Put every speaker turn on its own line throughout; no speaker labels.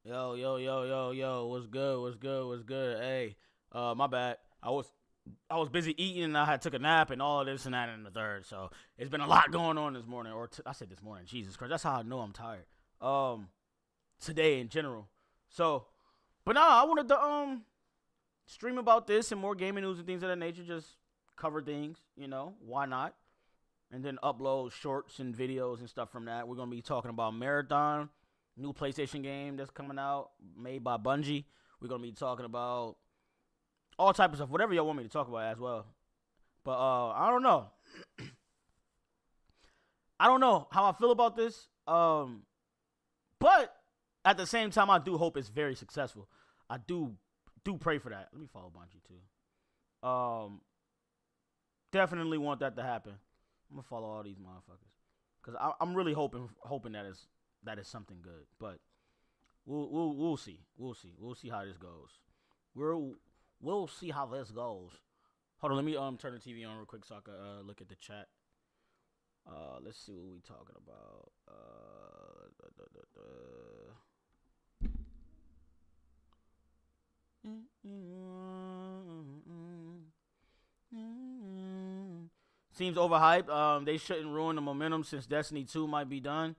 Yo, yo, yo, yo, yo. What's good? What's good? What's good? Hey, my bad. I was busy eating and I had took a nap and all of this and that and the third. So it's been a lot going on this morning. I said this morning. Jesus Christ, that's how I know I'm tired. Um, Today in general. So, but nah, I wanted to stream about this and more gaming news and things of that nature. Just cover things, why not? And then upload shorts and videos and stuff from that. We're gonna be talking about Marathon, new PlayStation game that's coming out, made by Bungie. We're gonna be talking about all types of stuff, whatever y'all want me to talk about as well. But I don't know. I don't know how I feel about this. But at the same time, I do hope it's very successful. I do pray for that. Let me follow Bungie too. Definitely want that to happen. I'm gonna follow all these motherfuckers because I'm really hoping that is something good. But we'll see. We'll see how this goes. We'll see how this goes. Hold on, let me turn the TV on real quick so I can look at the chat. Let's see what we talking about. Seems overhyped. They shouldn't ruin the momentum since Destiny 2 might be done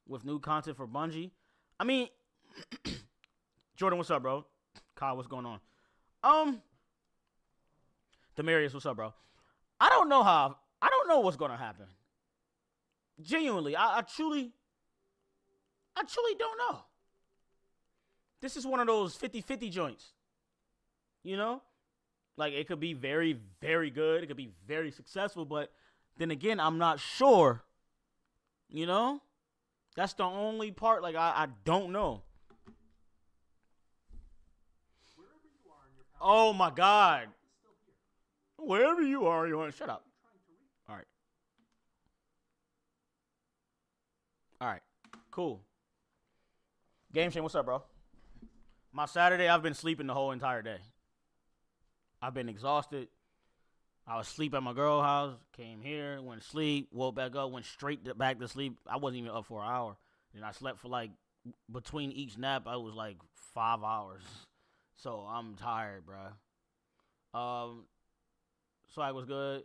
with new content for Bungie. I mean, Jordan, what's up, bro? Kyle, what's going on? Demarius, what's up, bro? I don't know what's gonna happen. Genuinely, I truly don't know. This is one of those 50-50 joints. You know? Like, it could be very, very good. It could be very successful. But then again, I'm not sure. You know? That's the only part. Like, I don't know. Oh, my God. Wherever you are, you want to shut up. All right. All right. Cool. Game Shane, what's up, bro? My Saturday, I've been sleeping the whole entire day. I've been exhausted. I was asleep at my girl's house, came here, went to sleep, woke back up, went straight back to sleep. I wasn't even up for an hour. Then I slept for like, between each nap, I was like 5 hours. So I'm tired, bro. Swag was good.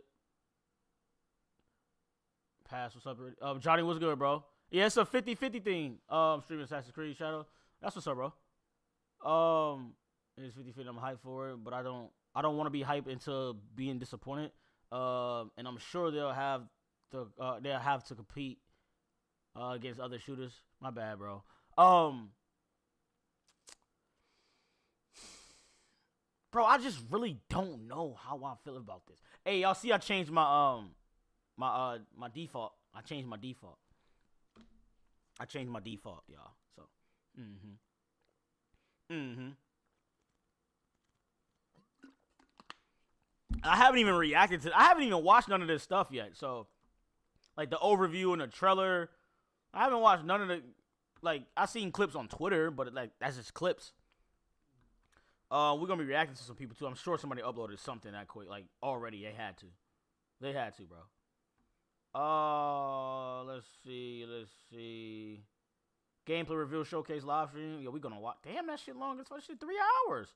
Pass, what's up? Johnny, what's good, bro? Yeah, it's a 50-50 thing. Streaming Assassin's Creed Shadow. That's what's up, bro. It's 50-50. I'm hyped for it, but I don't want to be hyped into being disappointed. And I'm sure they'll have to compete against other shooters. My bad, bro. Bro, I just really don't know how I feel about this. Hey, y'all see I changed my my default. I changed my default. Y'all. So, I haven't even reacted to. I haven't even watched none of this stuff yet. So, like the overview and the trailer, I haven't watched none of the. Like, I seen clips on Twitter, but like that's just clips. We're gonna be reacting to some people too. I'm sure somebody uploaded something that quick. Like already, they had to, bro. Let's see. Gameplay reveal showcase live stream. Yo, we gonna watch. Damn, that shit long. It's shit 3 hours.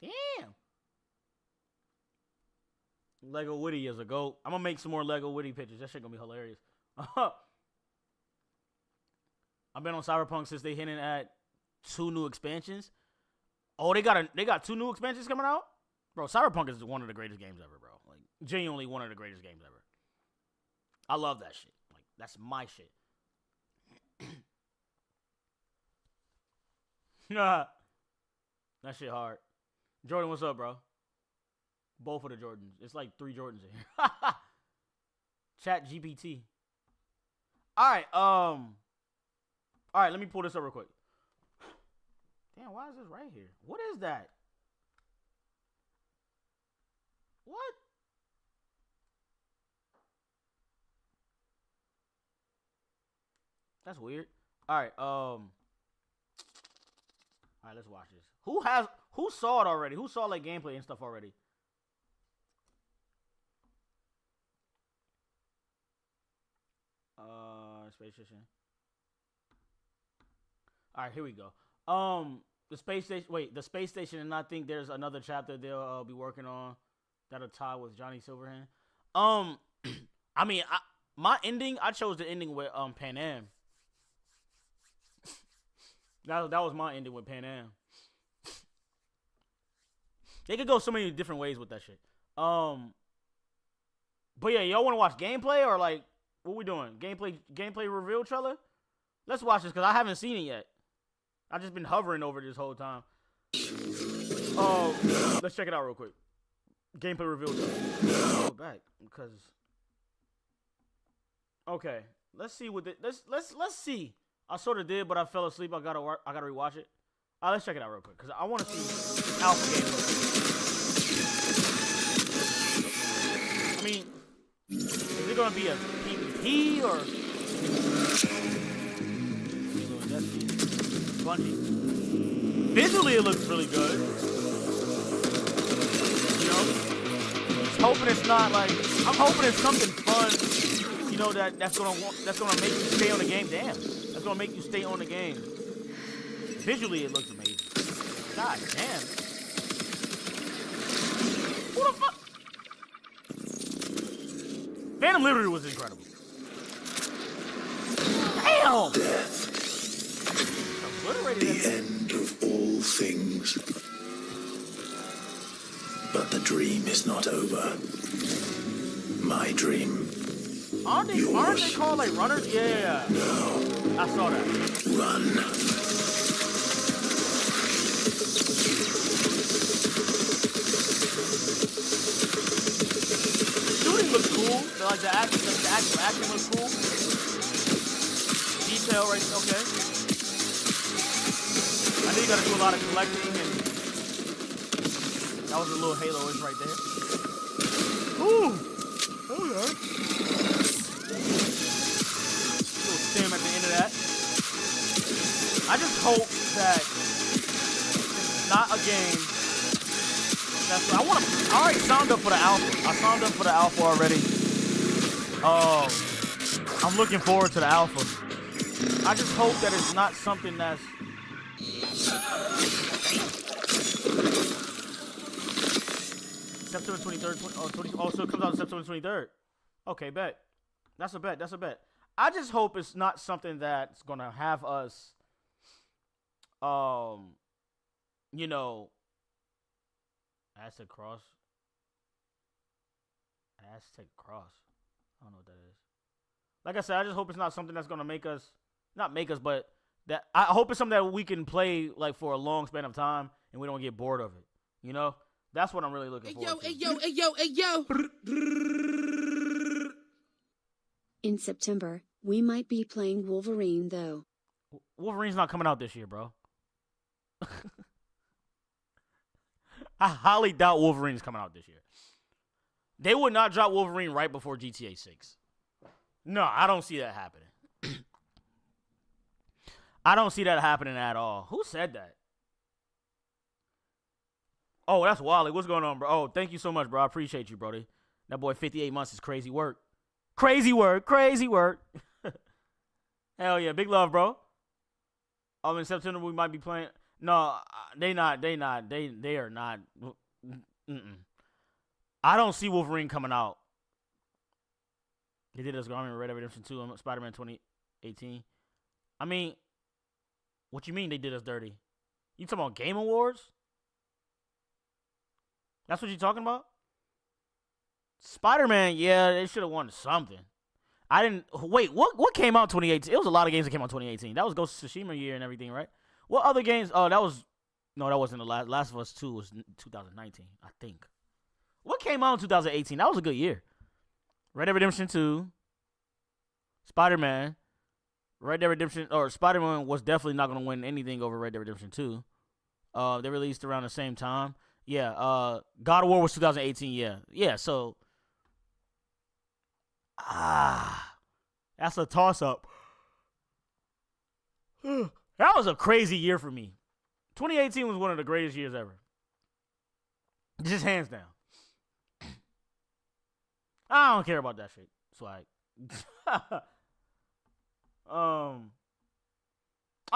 Damn. Lego Witty is a goat. I'm gonna make some more Lego Witty pictures. That shit gonna be hilarious. I've been on Cyberpunk since they hinted at 2 new expansions. Oh, they got 2 new expansions coming out? Bro, Cyberpunk is one of the greatest games ever, bro. Like, genuinely one of the greatest games ever. I love that shit. Like, that's my shit. That shit hard. Jordan, what's up, bro? Both of the Jordans. It's like 3 Jordans in here. Chat GPT. Alright, let me pull this up real quick. Damn, why is this right here? What is that? What? That's weird. Alright, let's watch this. Who saw it already? Who saw like gameplay and stuff already? Space Station. All right, here we go. The space station. Wait, the space station, and I think there's another chapter they'll be working on that'll tie with Johnny Silverhand. I mean, my ending. I chose the ending with Pan Am. That was my ending with Pan Am. They could go so many different ways with that shit. But yeah, y'all want to watch gameplay or like what we doing? Gameplay reveal trailer? Let's watch this because I haven't seen it yet. I've just been hovering over this whole time. Let's check it out real quick. Gameplay reveal trailer. Go back because. Okay, let's see what let's see. I sort of did, but I fell asleep. I gotta rewatch it. Let's check it out real quick because I want to see alpha gameplay. I mean, is it gonna be a PvP or Bungie? Visually, it looks really good. You know, just hoping it's not like I'm hoping it's something fun. You know that's gonna make you stay on the game. Damn, that's gonna make you stay on the game. Visually, it looks amazing. God damn. Who the fuck? Phantom Liberty was incredible. Damn!
Death. The end of all things. But the dream is not over. My dream.
Aren't they called like runners? Yeah.
No.
I saw that.
Run.
Looks cool. Like the actual acting looks cool. Detail right. Okay. I know you gotta do a lot of collecting, and that was a little Halo-ish right there. Ooh. Okay. Little stem at the end of that. I just hope that it's not a game. I already signed up for the alpha. I signed up for the alpha already. I'm looking forward to the alpha. I just hope that it's not something that's September 23rd. So it comes out on September 23rd. Okay, bet. That's a bet. I just hope it's not something that's gonna have us, you know. Aztec Cross. I don't know what that is. Like I said, I just hope it's not something that's gonna but that I hope it's something that we can play like for a long span of time and we don't get bored of it. You know, that's what I'm really looking forward to.
Hey yo. In September, we might be playing Wolverine though.
Wolverine's not coming out this year, bro. I highly doubt Wolverine's coming out this year. They would not drop Wolverine right before GTA 6. No, I don't see that happening. I don't see that happening at all. Who said that? Oh, that's Wally. What's going on, bro? Oh, thank you so much, bro. I appreciate you, brody. That boy 58 months is crazy work. Crazy work. Hell yeah. Big love, bro. In September, we might be playing... No, they are not. I don't see Wolverine coming out. They did us Garmin Red Dead Redemption 2 and Spider-Man 2018. I mean, what you mean they did us dirty? You talking about Game Awards? That's what you talking about? Spider-Man, yeah, they should have won something. I didn't... Wait, what came out 2018? It was a lot of games that came out 2018. That was Ghost of Tsushima year and everything, right? What other games? Oh, that wasn't the Last of Us 2 was 2019, I think. What came out in 2018? That was a good year. Red Dead Redemption 2, Spider-Man, Red Dead Redemption, or Spider-Man was definitely not going to win anything over Red Dead Redemption 2. They released around the same time. Yeah, God of War was 2018, yeah, so, that's a toss-up. That was a crazy year for me. 2018 was one of the greatest years ever. Just hands down. I don't care about that shit. Swag. Oh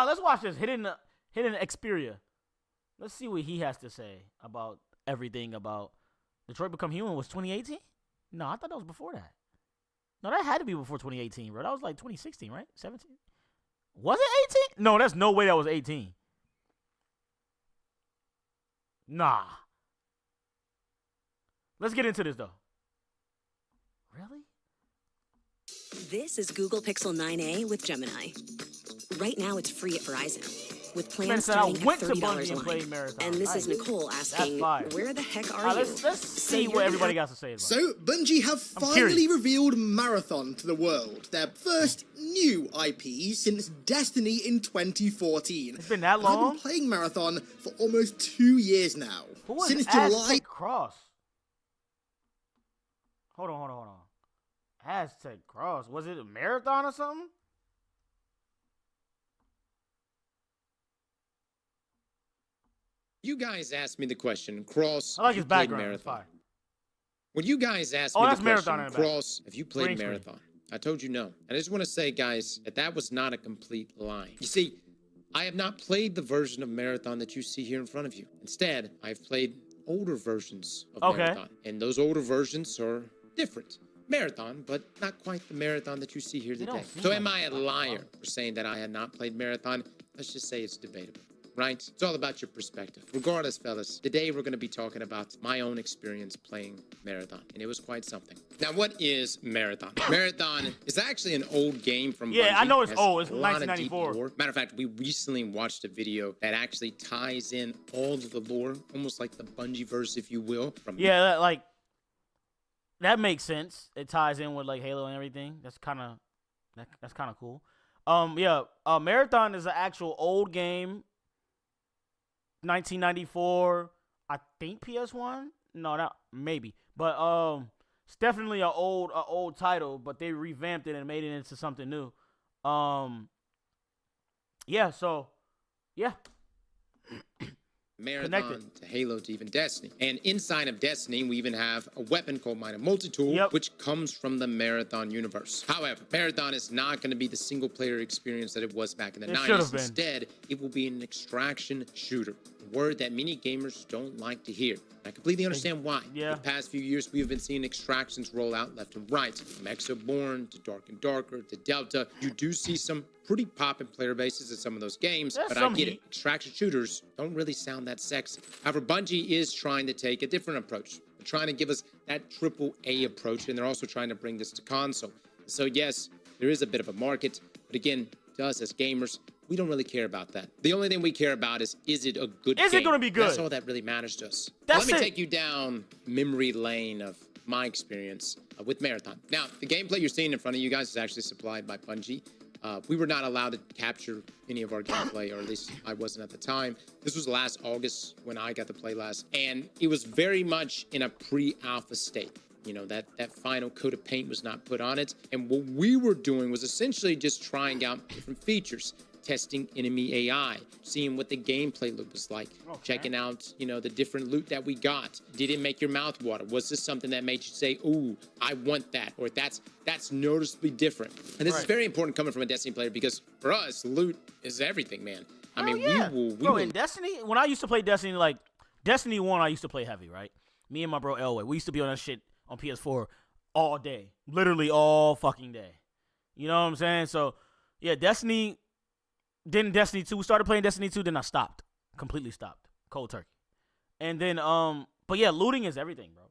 let's watch this. Hidden Xperia. Let's see what he has to say about everything about Detroit Become Human. Was 2018? No, I thought that was before that. No, that had to be before 2018, bro. That was like 2016, right? 17? Was it 18? No, there's no way that was 18. Nah. Let's get into this, though. Really?
This is Google Pixel 9a with Gemini. Right now, it's free at Verizon, with plans starting at $30 a month. And this is Nicole asking, where the heck are you?
Let's see what everybody got to say about it.
So, Bungie have finally revealed Marathon to the world, their first new IP since Destiny in 2014.
It's been that long?
I've been playing Marathon for almost 2 years now. Since July.
Cross. Hold on. Aztec Cross. Was it a marathon or something?
You guys asked me the question, Cross,
I like his
have you played
background.
Marathon? When you guys asked me the question, Cross, have you played Marathon? I told you no. And I just want to say, guys, that was not a complete lie. You see, I have not played the version of Marathon that you see here in front of you. Instead, I've played older versions of Marathon. And those older versions are different. Marathon, but not quite the Marathon that you see here today. So am I a liar for saying that I had not played Marathon? Let's just say it's debatable. Right? It's all about your perspective. Regardless, fellas, today we're going to be talking about my own experience playing Marathon, and it was quite something. Now, what is Marathon? Marathon is actually an old game from Bungie.
I know it's old. It's
from
1994.
Matter of fact, we recently watched a video that actually ties in all of the lore, almost like the Bungie verse, if you will.
That makes sense. It ties in with like Halo and everything. That's kind of cool. Marathon is an actual old game. 1994, I think PS1. No, not maybe, but it's definitely an old title. But they revamped it and made it into something new.
Marathon to Halo to even Destiny. And inside of Destiny, we even have a weapon called Minor Multi-Tool, which comes from the Marathon universe. However, Marathon is not going to be the single-player experience that it was back in the 90s. Instead, it will be an extraction shooter, a word that many gamers don't like to hear. I completely understand why. The past few years, we've been seeing extractions roll out left and right. From Exoborn to Dark and Darker to Delta. You do see some pretty poppin' player bases in some of those games, but I get it. Extraction shooters don't really sound that sexy. However, Bungie is trying to take a different approach. They're trying to give us that AAA approach, and they're also trying to bring this to console. So yes, there is a bit of a market, but again, to us as gamers, we don't really care about that. The only thing we care about is it a good game?
Is it going to be good?
That's all that really matters to us. Let me take you down memory lane of my experience with Marathon. Now, the gameplay you're seeing in front of you guys is actually supplied by Bungie. We were not allowed to capture any of our gameplay, or at least I wasn't at the time. This was last August when I got to play last, and it was very much in a pre-alpha state. You know, that final coat of paint was not put on it. And what we were doing was essentially just trying out different features, testing enemy AI, seeing what the gameplay loop was like, checking out, you know, the different loot that we got. Did it make your mouth water? Was this something that made you say, ooh, I want that, or that's noticeably different? And this is very important coming from a Destiny player, because for us, loot is everything, man. I mean, we will.
In Destiny, when I used to play Destiny, like Destiny 1, I used to play heavy, right? Me and my bro Elway, we used to be on that shit on PS4 all day, literally all fucking day. You know what I'm saying? So yeah, Destiny. Then Destiny 2, we started playing Destiny 2, then I stopped. Completely stopped. Cold turkey. And then, but yeah, looting is everything, bro.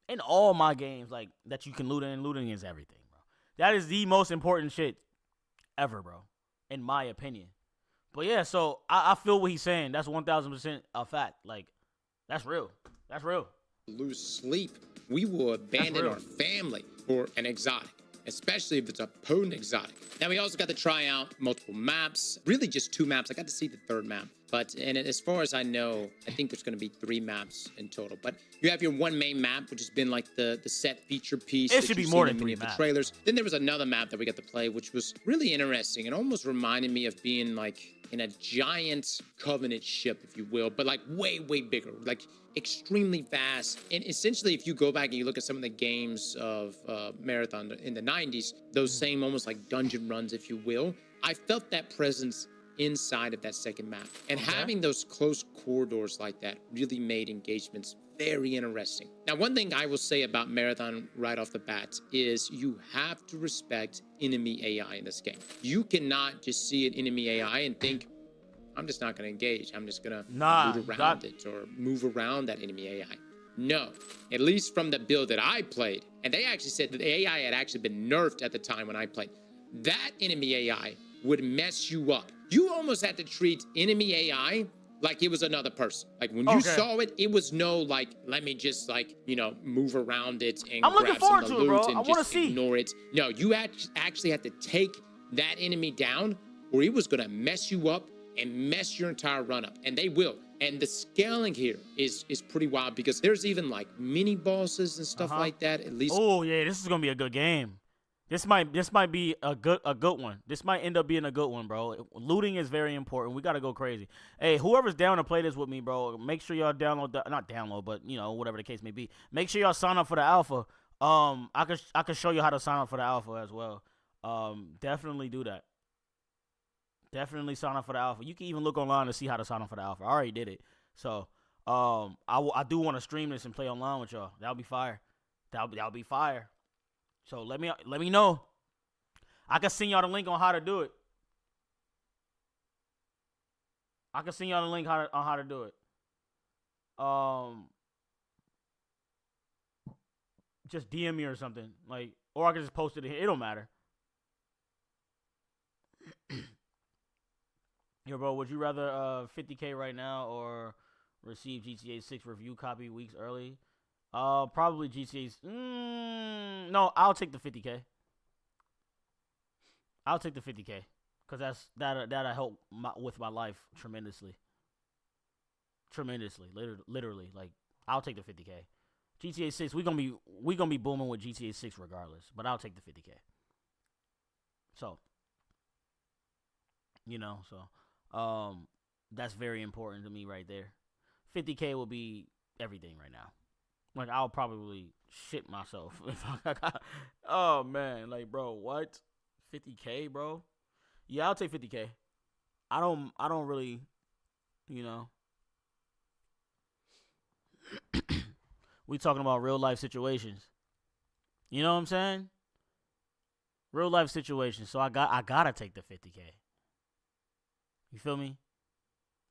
In all my games, like, that you can loot in, looting is everything, bro. That is the most important shit ever, bro. In my opinion. But yeah, so I feel what he's saying. That's 1,000% a fact. Like, that's real. That's real.
Lose sleep. We will abandon our family for an exotic, especially if it's a potent exotic. Now, we also got to try out multiple maps, really just 2 maps. I got to see the 3rd map. And as far as I know, I think there's going to be 3 maps in total. But you have your one main map, which has been like the set feature piece.
It should be more than 3 maps.
Trailers. Then there was another map that we got to play, which was really interesting. It almost reminded me of being like in a giant Covenant ship, if you will, but like way, way bigger, like extremely fast. And essentially, if you go back and you look at some of the games of Marathon in the 90s, those same almost like dungeon runs, if you will, I felt that presence inside of that second map. And having those close corridors like that really made engagements very interesting. Now, one thing I will say about Marathon right off the bat is you have to respect enemy AI in this game. You cannot just see an enemy AI and think, I'm just not going to engage. I'm just going to move around it or move around that enemy AI. No, at least from the build that I played, and they actually said that the AI had actually been nerfed at the time when I played, that enemy AI would mess you up. You almost had to treat enemy AI like it was another person. Like when you saw it, it was no like, let me just like, you know, move around it and grab some of the loot and just ignore it. No, you actually had to take that enemy down or it was going to mess you up and mess your entire run up. And they will. And the scaling here is pretty wild because there's even like mini bosses and stuff like that. At least.
Oh yeah, this is gonna be a good game. This might be a good one. This might end up being a good one, bro. Looting is very important. We gotta go crazy. Hey, whoever's down to play this with me, bro, make sure y'all not download, but you know, whatever the case may be. Make sure y'all sign up for the alpha. I could show you how to sign up for the alpha as well. Definitely do that. Definitely sign up for the alpha. You can even look online to see how to sign up for the alpha. I already did it. So, I do want to stream this and play online with y'all. That'll be fire. That'll be fire. So let me know. I can send y'all the link on how to do it. On how to do it. Just DM me or something. Like, or I can just post it in here. It don't matter. Yo, bro, would you rather 50K right now or receive GTA 6 review copy weeks early? Probably GTA's. No, I'll take the 50K. I'll take the 50K because that'll help with my life tremendously. Literally, like I'll take the 50K. GTA 6, we gonna be booming with GTA 6 regardless, but I'll take the 50K. So, you know, that's very important to me right there. 50K will be everything right now. Like, I'll probably shit myself if I got. Oh man, like, bro, what? 50K, bro? Yeah, I'll take 50K. I don't really, you know. We talking about real life situations. You know what I'm saying? Real life situations. So I gotta take the 50K. You feel me?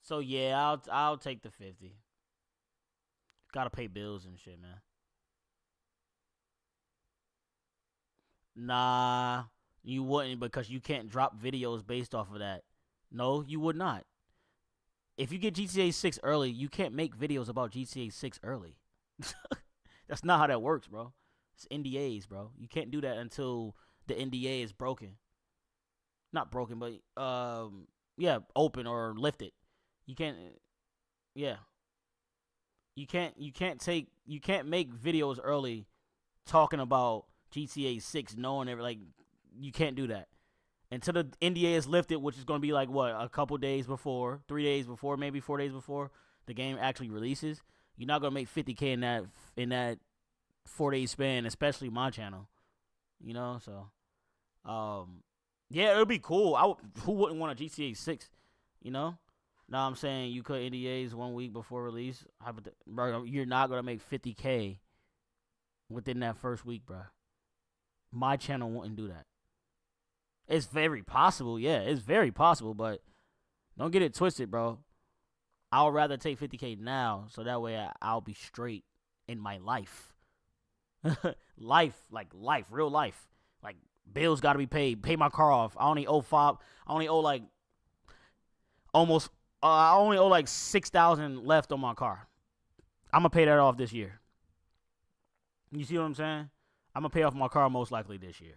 So yeah, I'll take the 50. Gotta pay bills and shit, man. Nah, you wouldn't because you can't drop videos based off of that. No, you would not. If you get GTA 6 early, you can't make videos about GTA 6 early. That's not how that works, bro. It's NDAs, bro. You can't do that until the NDA is broken. Not broken, but yeah, open or lifted. You can't. Yeah. You can't make videos early talking about GTA 6 knowing like you can't do that until the NDA is lifted, which is going to be like what, a couple days before, 3 days before, maybe 4 days before the game actually releases. You're not going to make 50K in that 4-day span, especially my channel. You know, so yeah, it would be cool. Who wouldn't want a GTA 6, you know? Now I'm saying you cut NDAs 1 week before release. Bro, you're not going to make 50K within that first week, bro. My channel wouldn't do that. It's very possible, yeah. It's very possible, but don't get it twisted, bro. I would rather take 50K now so that way I'll be straight in my life. Life, real life. Like, bills got to be paid. Pay my car off. I only owe like almost... I only owe like $6,000 left on my car. I'm going to pay that off this year. You see what I'm saying? I'm going to pay off my car most likely this year.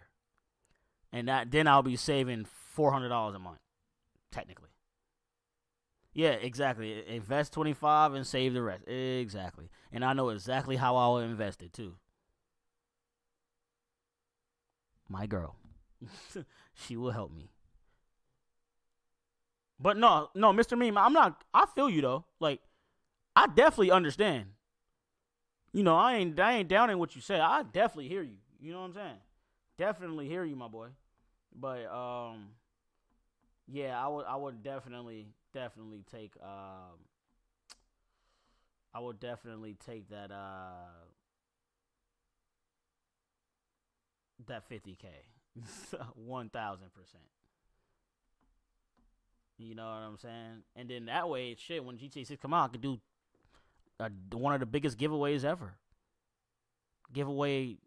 And then I'll be saving $400 a month, technically. Yeah, exactly. Invest 25 and save the rest. Exactly. And I know exactly how I will invest it, too. My girl. She will help me. But no, Mr. Meme, I feel you though. Like, I definitely understand. You know, I ain't downing what you say. I definitely hear you. You know what I'm saying? Definitely hear you, my boy. But Yeah, I would definitely take I would definitely take that 50K. 1,000%. You know what I'm saying? And then that way, shit, when GTA 6 come out, I could do one of the biggest giveaways ever. Give away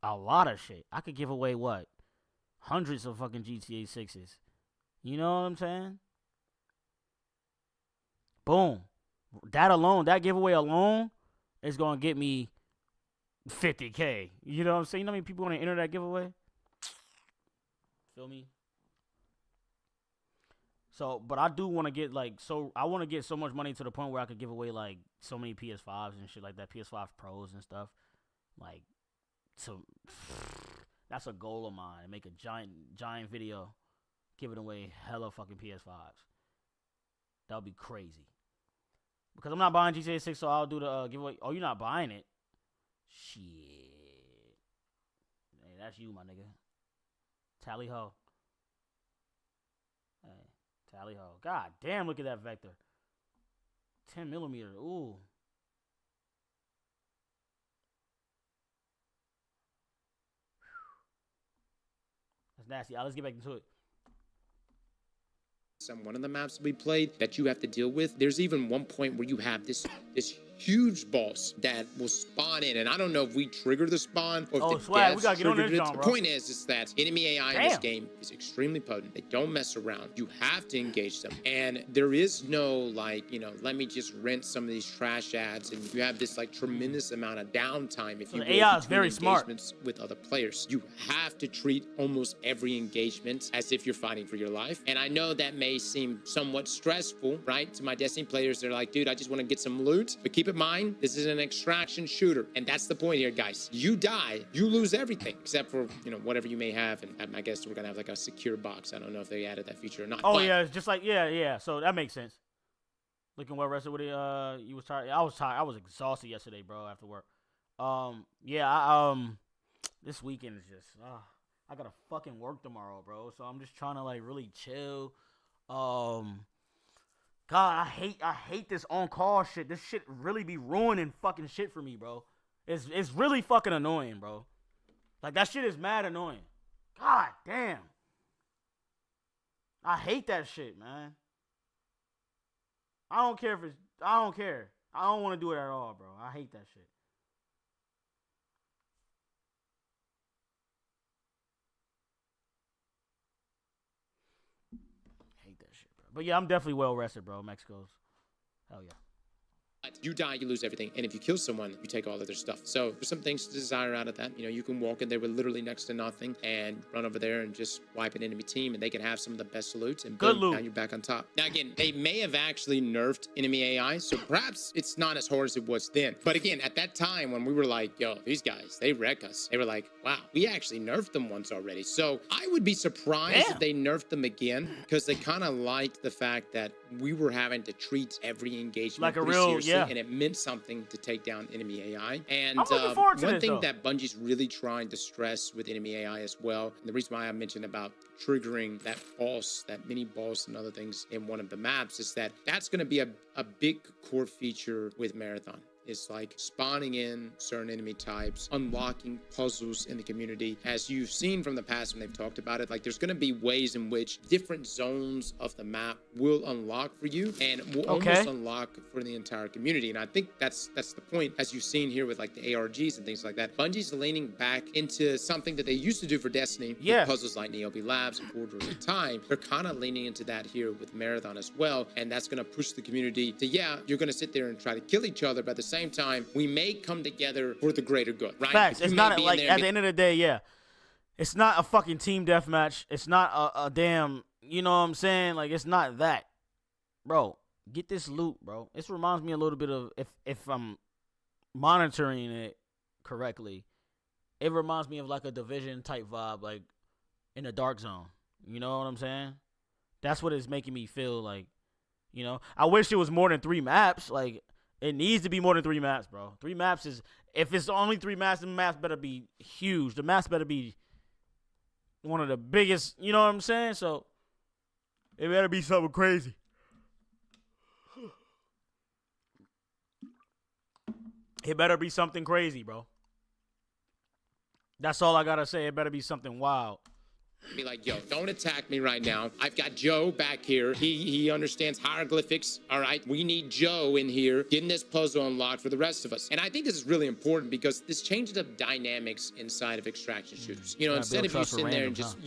a lot of shit. I could give away what? Hundreds of fucking GTA 6s. You know what I'm saying? Boom. That alone, that giveaway alone is going to get me 50K. You know what I'm saying? You know how many people want to enter that giveaway? Feel me? So, but I do want to get I want to get so much money to the point where I could give away like so many PS5s and shit like that, PS5 Pros and stuff. Like, so that's a goal of mine. Make a giant video giving away hella fucking PS5s. That would be crazy. Because I'm not buying GTA 6, so I'll do the giveaway. Oh, you're not buying it? Shit. Hey, that's you, my nigga. Tally ho. Hey, tally ho. God damn, look at that vector. 10 millimeter. Ooh. That's nasty. Let's get back into it.
On one of the maps we played that you have to deal with, there's even one point where you have this huge boss that will spawn in, and I don't know if we trigger the spawn or if the devs
we gotta get on this, John,
The
bro.
point is that enemy AI in this game is extremely potent. They don't mess around. You have to engage them, and there is no let me just rent some of these trash ads, and you have this tremendous amount of downtime if you will,
AI is very smart
with other players. You have to treat almost every engagement as if you're fighting for your life, and I know that may seem somewhat stressful, right? To my Destiny players, they're like, dude, I just want to get some loot, but keep in mind, this is an extraction shooter, and that's the point here, guys. You die, you lose everything, except for, whatever you may have, and I guess we're gonna have a secure box. I don't know if they added that feature or not.
Oh, yeah, it's just yeah, so that makes sense. Looking well rested with it, you was tired? I was tired. I was exhausted yesterday, bro, after work. This weekend is just, I gotta fucking work tomorrow, bro, so I'm just trying to, really chill. God, I hate this on-call shit. This shit really be ruining fucking shit for me, bro. It's really fucking annoying, bro. That shit is mad annoying. God damn. I hate that shit, man. I don't care. I don't want to do it at all, bro. I hate that shit. But yeah, I'm definitely well rested, bro. Mexico's. Hell yeah.
You die, you lose everything. And if you kill someone, you take all of their stuff. So there's some things to desire out of that. You can walk in there with literally next to nothing and run over there and just wipe an enemy team, and they can have some of the best loot, and
good
boom,
loot.
Now you're back on top. Now again, they may have actually nerfed enemy AI, so perhaps it's not as hard as it was then. But again, at that time when we were like, yo, these guys, they wreck us. They were like, wow, we actually nerfed them once already. So I would be surprised if they nerfed them again, because they kind of liked the fact that we were having to treat every engagement
like a real,
seriously, and it meant something to take down enemy AI. And
I'm looking forward to
one
this,
thing
though.
that Bungie's really trying to stress with enemy AI as well, and the reason why I mentioned about triggering that boss, that mini boss and other things in one of the maps, is that that's going to be a big core feature with Marathon. It's like spawning in certain enemy types, unlocking puzzles in the community. As you've seen from the past when they've talked about it, there's going to be ways in which different zones of the map will unlock for you, and will almost unlock for the entire community. And I think that's the point, as you've seen here with the ARGs and things like that. Bungie's leaning back into something that they used to do for Destiny, with puzzles like Niobe Labs and Corridors of Time. They're kind of leaning into that here with Marathon as well, and that's going to push the community to, you're going to sit there and try to kill each other, but at the same time, we may come together for the greater good, right?
Facts. It's not at the end of the day, it's not a fucking team deathmatch. It's not a damn, you know what I'm saying? It's not that. Bro, get this loot, bro. This reminds me a little bit of, if I'm monitoring it correctly, it reminds me of a Division type vibe, in a dark zone. You know what I'm saying? That's what it's making me feel like, I wish it was more than 3 maps. It needs to be more than 3 maps, bro. 3 maps is, if it's only 3 maps, the maps better be huge. The maps better be one of the biggest, you know what I'm saying? So, It better be something crazy. It better be something crazy, bro. That's all I gotta say. It better be something wild.
Be like, yo, don't attack me right now. I've got Joe back here. He understands hieroglyphics. All right, we need Joe in here getting this puzzle unlocked for the rest of us. And I think this is really important because this changes up dynamics inside of extraction shooters. You know, instead of you sitting there and just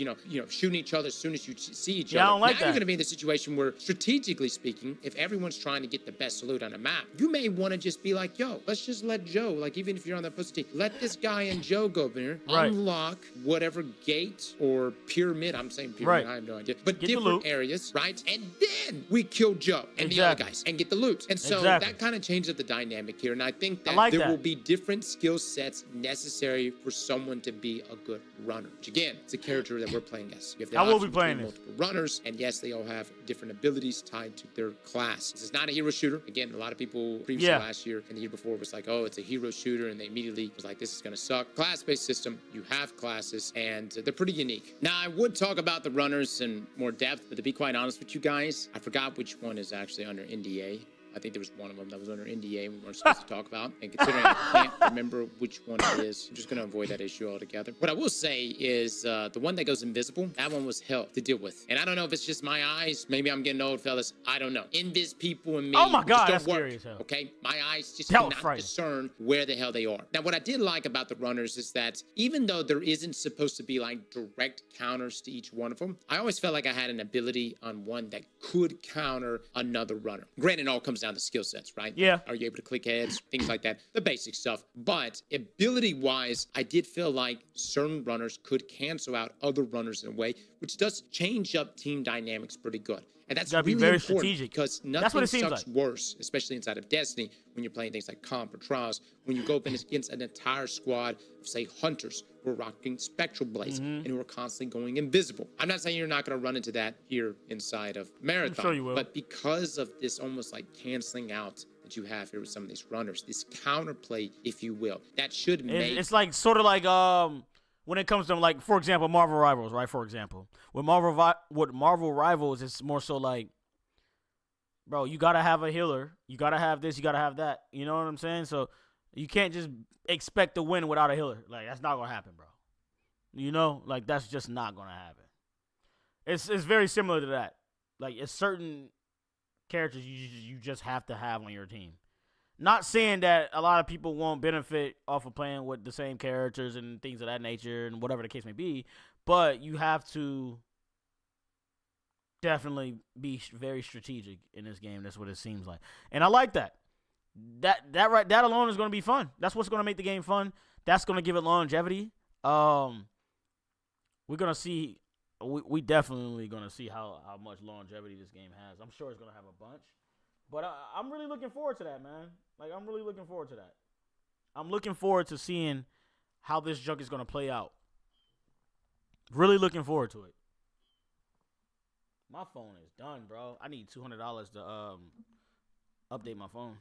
shooting each other as soon as you see each other.
I don't like
now
that.
You're going to be in the situation where, strategically speaking, if everyone's trying to get the best loot on a map, you may want to just be like, yo, let's just let Joe, like even if you're on that pussy team, let this guy and Joe go over here, unlock whatever gate or pyramid. I'm saying pyramid. I have no idea. But different areas, right? And then we kill Joe and the other guys and get the loot. And so that kind of changes the dynamic here. And I think that there will be different skill sets necessary for someone to be a good runner. Which again, it's a character that we're playing as. You have the
I will be
option
playing
between multiple runners, and yes, they all have different abilities tied to their class. This is not a hero shooter. Again, a lot of people previously last year and the year before was like, oh, it's a hero shooter, and they immediately was like, this is gonna suck. Class-based system, you have classes, and they're pretty unique. Now, I would talk about the runners in more depth, but to be quite honest with you guys, I forgot which one is actually under NDA. I think there was one of them that was under NDA we weren't supposed to talk about. And considering I can't remember which one it is, I'm just going to avoid that issue altogether. What I will say is the one that goes invisible, that one was hell to deal with. And I don't know if it's just my eyes. Maybe I'm getting old, fellas. I don't know. Invis people and me just don't work. Scary as hell. Okay? My eyes just cannot discern where the hell they are. Now, what I did like about the runners is that even though there isn't supposed to be like direct counters to each one of them, I always felt like I had an ability on one that could counter another runner. Granted, it all comes down to skill sets, right?
Yeah.
Are you able to click heads? Things like that. The basic stuff. But ability-wise, I did feel like certain runners could cancel out other runners in a way, which does change up team dynamics pretty good. And that's really
very
important
strategic.
Because nothing sucks worse, especially inside of Destiny, when you're playing things like Comp or Trials, when you go up against an entire squad of, say, hunters who are rocking spectral blades and who are constantly going invisible. I'm not saying you're not going to run into that here inside of Marathon,
I'm sure you will.
But because of this almost like canceling out that you have here with some of these runners, this counterplay, if you will, that should make...
It's like sort of like... when it comes to, like, for example, Marvel Rivals, right? For example, with Marvel Rivals, it's more so like, bro, you gotta have a healer, you gotta have this, you gotta have that. You know what I'm saying? So you can't just expect to win without a healer. Like, that's not gonna happen, bro. You know, like, that's just not gonna happen. It's very similar to that. Like, it's certain characters you just have to have on your team. Not saying that a lot of people won't benefit off of playing with the same characters and things of that nature and whatever the case may be, but you have to definitely be very strategic in this game. That's what it seems like. And I like that. That alone is going to be fun. That's what's going to make the game fun. That's going to give it longevity. We're going to see. We definitely going to see how much longevity this game has. I'm sure it's going to have a bunch. But I'm really looking forward to that, man. Like, I'm really looking forward to that. I'm looking forward to seeing how this junk is going to play out. Really looking forward to it. My phone is done, bro. I need $200 to update my phone.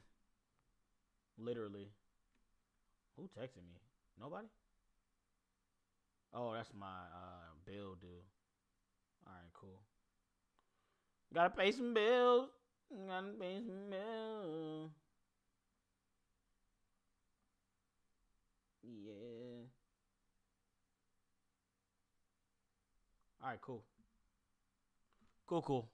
Literally. Who texted me? Nobody? Oh, that's my bill due. All right, cool. Gotta pay some bills. Gotta pay some bills. Yeah. All right, cool. Cool.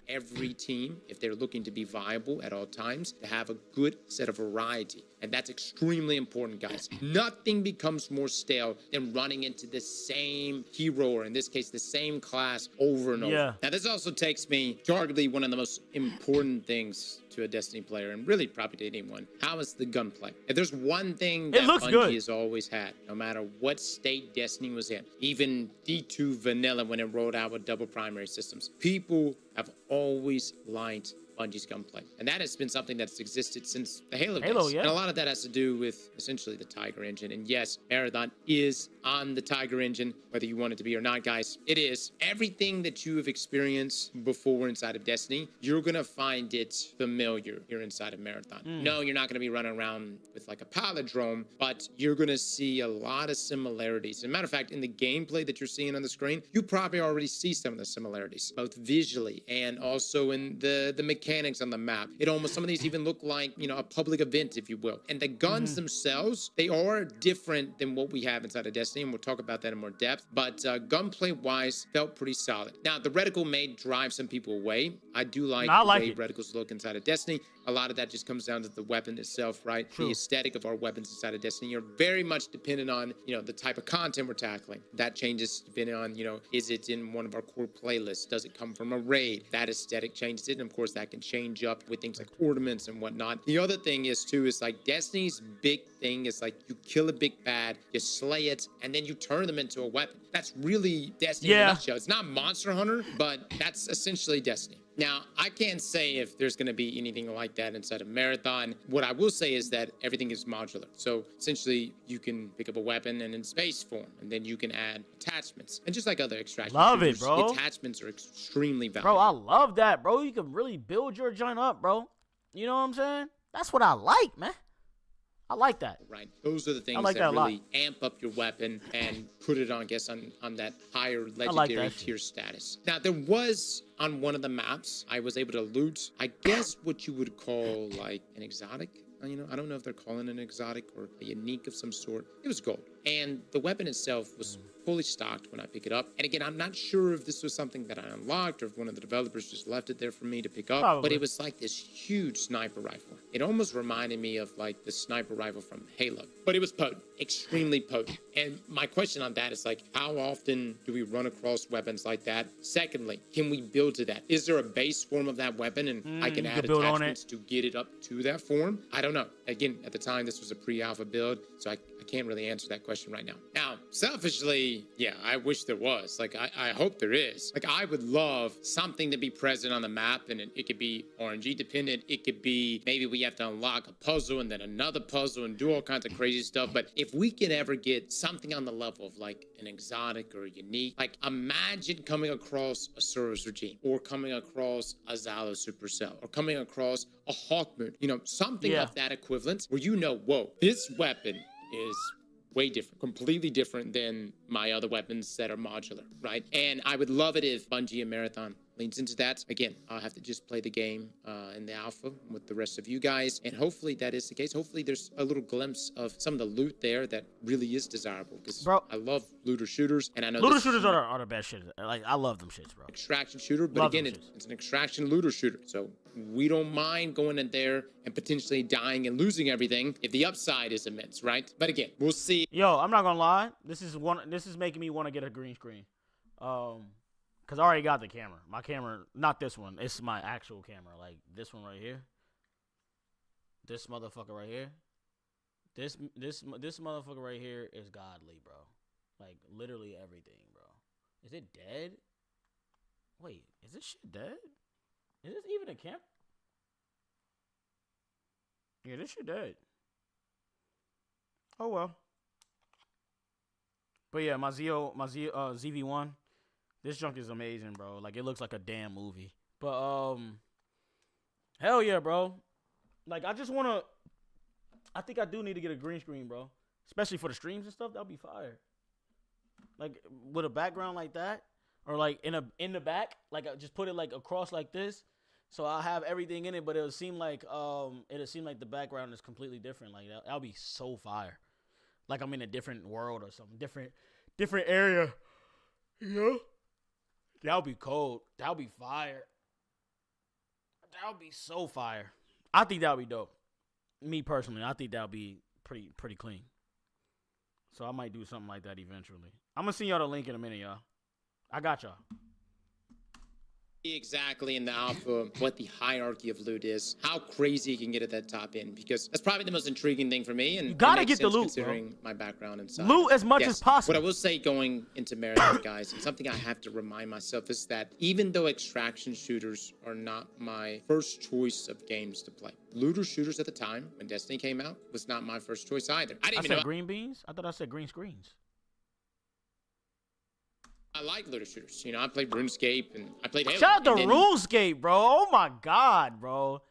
Every team, if they're looking to be viable at all times, to have a good set of variety. And that's extremely important, guys. Nothing becomes more stale than running into the same hero, or in this case, the same class over and over. Now, this also takes me to arguably one of the most important things to a Destiny player, and really probably to anyone. How is the gunplay? If there's one thing that Bungie has always had, no matter what state Destiny was in, even D2 vanilla when it rolled out with double primary systems, people have always liked Bungie's Gunplay. And that has been something that's existed since the Halo days.
Yeah.
And a lot of that has to do with essentially the Tiger engine. And yes, Marathon is on the Tiger engine, whether you want it to be or not, guys. It is. Everything that you have experienced before inside of Destiny, you're going to find it familiar here inside of Marathon. No, you're not going to be running around with like a palindrome, but you're going to see a lot of similarities. As a matter of fact, in the gameplay that you're seeing on the screen, you probably already see some of the similarities, both visually and also in the mechanics on the map. Some of these even look like, a public event, if you will. And the guns themselves, they are different than what we have inside of Destiny, and we'll talk about that in more depth. But gunplay-wise, felt pretty solid. Now, the reticle may drive some people away. I do like the way reticles look inside of Destiny. A lot of that just comes down to the weapon itself, right? True. The aesthetic of our weapons inside of Destiny are very much dependent on, the type of content we're tackling. That changes depending on, is it in one of our core playlists? Does it come from a raid? That aesthetic changes it, and of course that can change up with things like ornaments and whatnot. The other thing is too, is like Destiny's big thing is like you kill a big bad, you slay it, and then you turn them into a weapon. That's really Destiny in a nutshell. It's not Monster Hunter, but that's essentially Destiny. Now, I can't say if there's going to be anything like that inside of Marathon. What I will say is that everything is modular. So essentially, you can pick up a weapon and in space form, and then you can add attachments. And just like other extraction shooters,
bro.
The attachments are extremely valuable.
Bro, I love that, bro. You can really build your joint up, bro. You know what I'm saying? That's what I like, man. I like that.
Right. Those are the things
that
really amp up your weapon and put it on, I guess, on that higher legendary tier status. Now, there was, on one of the maps, I was able to loot, I guess what you would call like an exotic. I don't know if they're calling it an exotic or a unique of some sort. It was gold. And the weapon itself was fully stocked when I pick it up. And again, I'm not sure if this was something that I unlocked or if one of the developers just left it there for me to pick up. Probably. But it was like this huge sniper rifle. It almost reminded me of like the sniper rifle from Halo. But it was potent, extremely potent. And my question on that is like, how often do we run across weapons like that? Secondly, can we build to that? Is there a base form of that weapon and I can add attachments to get it up to that form? I don't know. Again, at the time, this was a pre-alpha build, so I can't really answer that question right now. Now, selfishly, yeah, I wish there was. Like, I hope there is. Like, I would love something to be present on the map, and it could be RNG dependent. It could be maybe we have to unlock a puzzle and then another puzzle and do all kinds of crazy stuff. But if we could ever get something on the level of like an exotic or a unique, like imagine coming across a Service Regime or coming across a Zalo Supercell or coming across a Hawkmoon, something of that equivalent where whoa, this weapon is way different, completely different than my other weapons that are modular, right? And I would love it if Bungie and Marathon leans into that. Again, I'll have to just play the game in the alpha with the rest of you guys, and hopefully that is the case. Hopefully there's a little glimpse of some of the loot there that really is desirable, because I love looter shooters, and I know
looter shooters are the best shit. Like, I love them shits, bro.
Extraction shooter, but again, it's an extraction looter shooter, so we don't mind going in there and potentially dying and losing everything if the upside is immense, right? But again, we'll see.
Yo, I'm not gonna lie. This is making me want to get a green screen. Because I already got the camera. My camera, not this one. It's my actual camera. Like, this one right here. This motherfucker right here. This motherfucker right here is godly, bro. Like, literally everything, bro. Is it dead? Wait, is this shit dead? Is this even a camp? Yeah, this shit dead. Oh, well. But yeah, my ZV-1. This junk is amazing, bro. Like, it looks like a damn movie. But, hell yeah, bro. Like, I think I do need to get a green screen, bro. Especially for the streams and stuff. That'll be fire. Like, with a background like that. Or, like, in the back. Like, I just put it, like, across like this. So I'll have everything in it, but it'll seem like the background is completely different. Like, that'll be so fire. Like, I'm in a different world or something. Different area. You know? That'll be cold. That'll be fire. That'll be so fire. I think that'll be dope. Me personally, I think that'll be pretty clean. So I might do something like that eventually. I'm gonna send y'all the link in a minute, y'all. I got y'all.
exactly in the alpha what the hierarchy of loot is, how crazy you can get at that top end, because that's probably the most intriguing thing for me, and
you gotta
get the loot, considering
bro.
my background and stuff.
Loot as much as possible.
What I will say going into Marathon, guys, and something I have to remind myself is that even though extraction shooters are not my first choice of games to play, looter shooters at the time when Destiny came out was not my first choice either. I said
green beans. I thought I said green screens.
I like looter shooters. You know, I played RuneScape and I played Helix.
Shout out to RuneScape, bro. Oh my god, bro.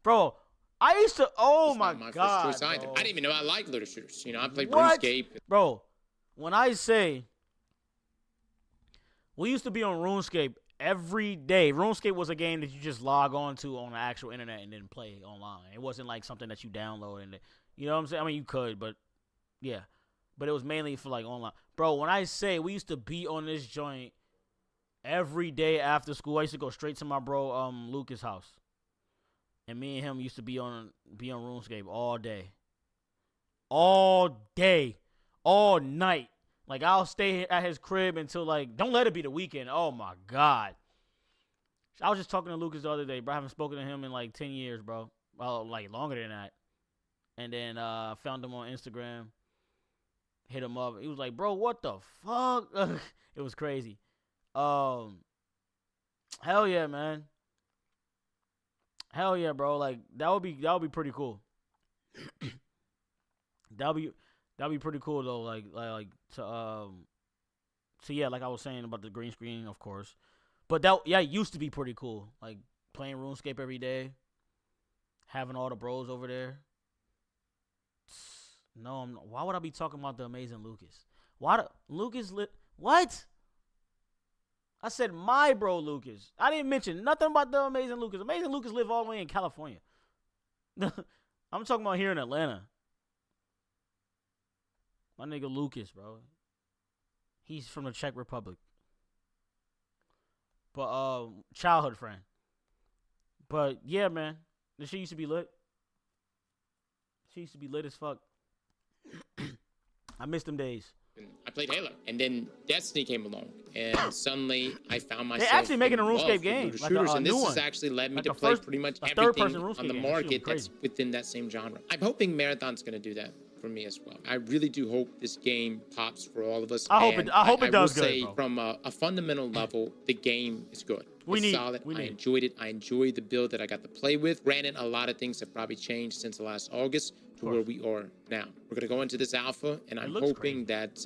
Bro, I used to. Oh my god,
first choice either. I didn't even know I liked looter shooters. You know, I played
what?
RuneScape.
Bro, when I say we used to be on RuneScape every day. RuneScape was a game that you just log on to on the actual internet and then play online. It wasn't like something that you download and you know what I'm saying? I mean, you could, but yeah. But it was mainly for like online. Bro, when I say we used to be on this joint every day after school, I used to go straight to my bro Lucas' house. And me and him used to be on RuneScape all day. All day. All night. Like, I'll stay at his crib until, like, don't let it be the weekend. Oh, my God. I was just talking to Lucas the other day, bro. I haven't spoken to him in, like, 10 years, bro. Well, like, longer than that. And then found him on Instagram. Hit him up. He was like, bro, what the fuck? It was crazy. Hell yeah, man. Hell yeah, bro. Like, that would be pretty cool. That'd be pretty cool though. Like so yeah, like I was saying about the green screen, of course. But that it used to be pretty cool. Like playing RuneScape every day, having all the bros over there. No, why would I be talking about the amazing Lucas? What? I said my bro Lucas. I didn't mention nothing about the amazing Lucas. Amazing Lucas live all the way in California. I'm talking about here in Atlanta. My nigga Lucas, bro. He's from the Czech Republic. But childhood friend. But yeah, man. This shit used to be lit. She used to be lit as fuck. I miss them days.
I played Halo, and then Destiny came along, and suddenly I found myself.
They're actually making a RuneScape game,
like and this has actually led me to play pretty much everything on the market that's within that same genre. I'm hoping Marathon's going to do that for me as well. I really do hope this game pops for all of us.
I hope it does good.
I will say, from a fundamental level, the game is good. It's solid. I enjoyed it. I enjoyed the build that I got to play with. Granted, a lot of things have probably changed since last August to where we are now. We're gonna go into this alpha, and I'm hoping that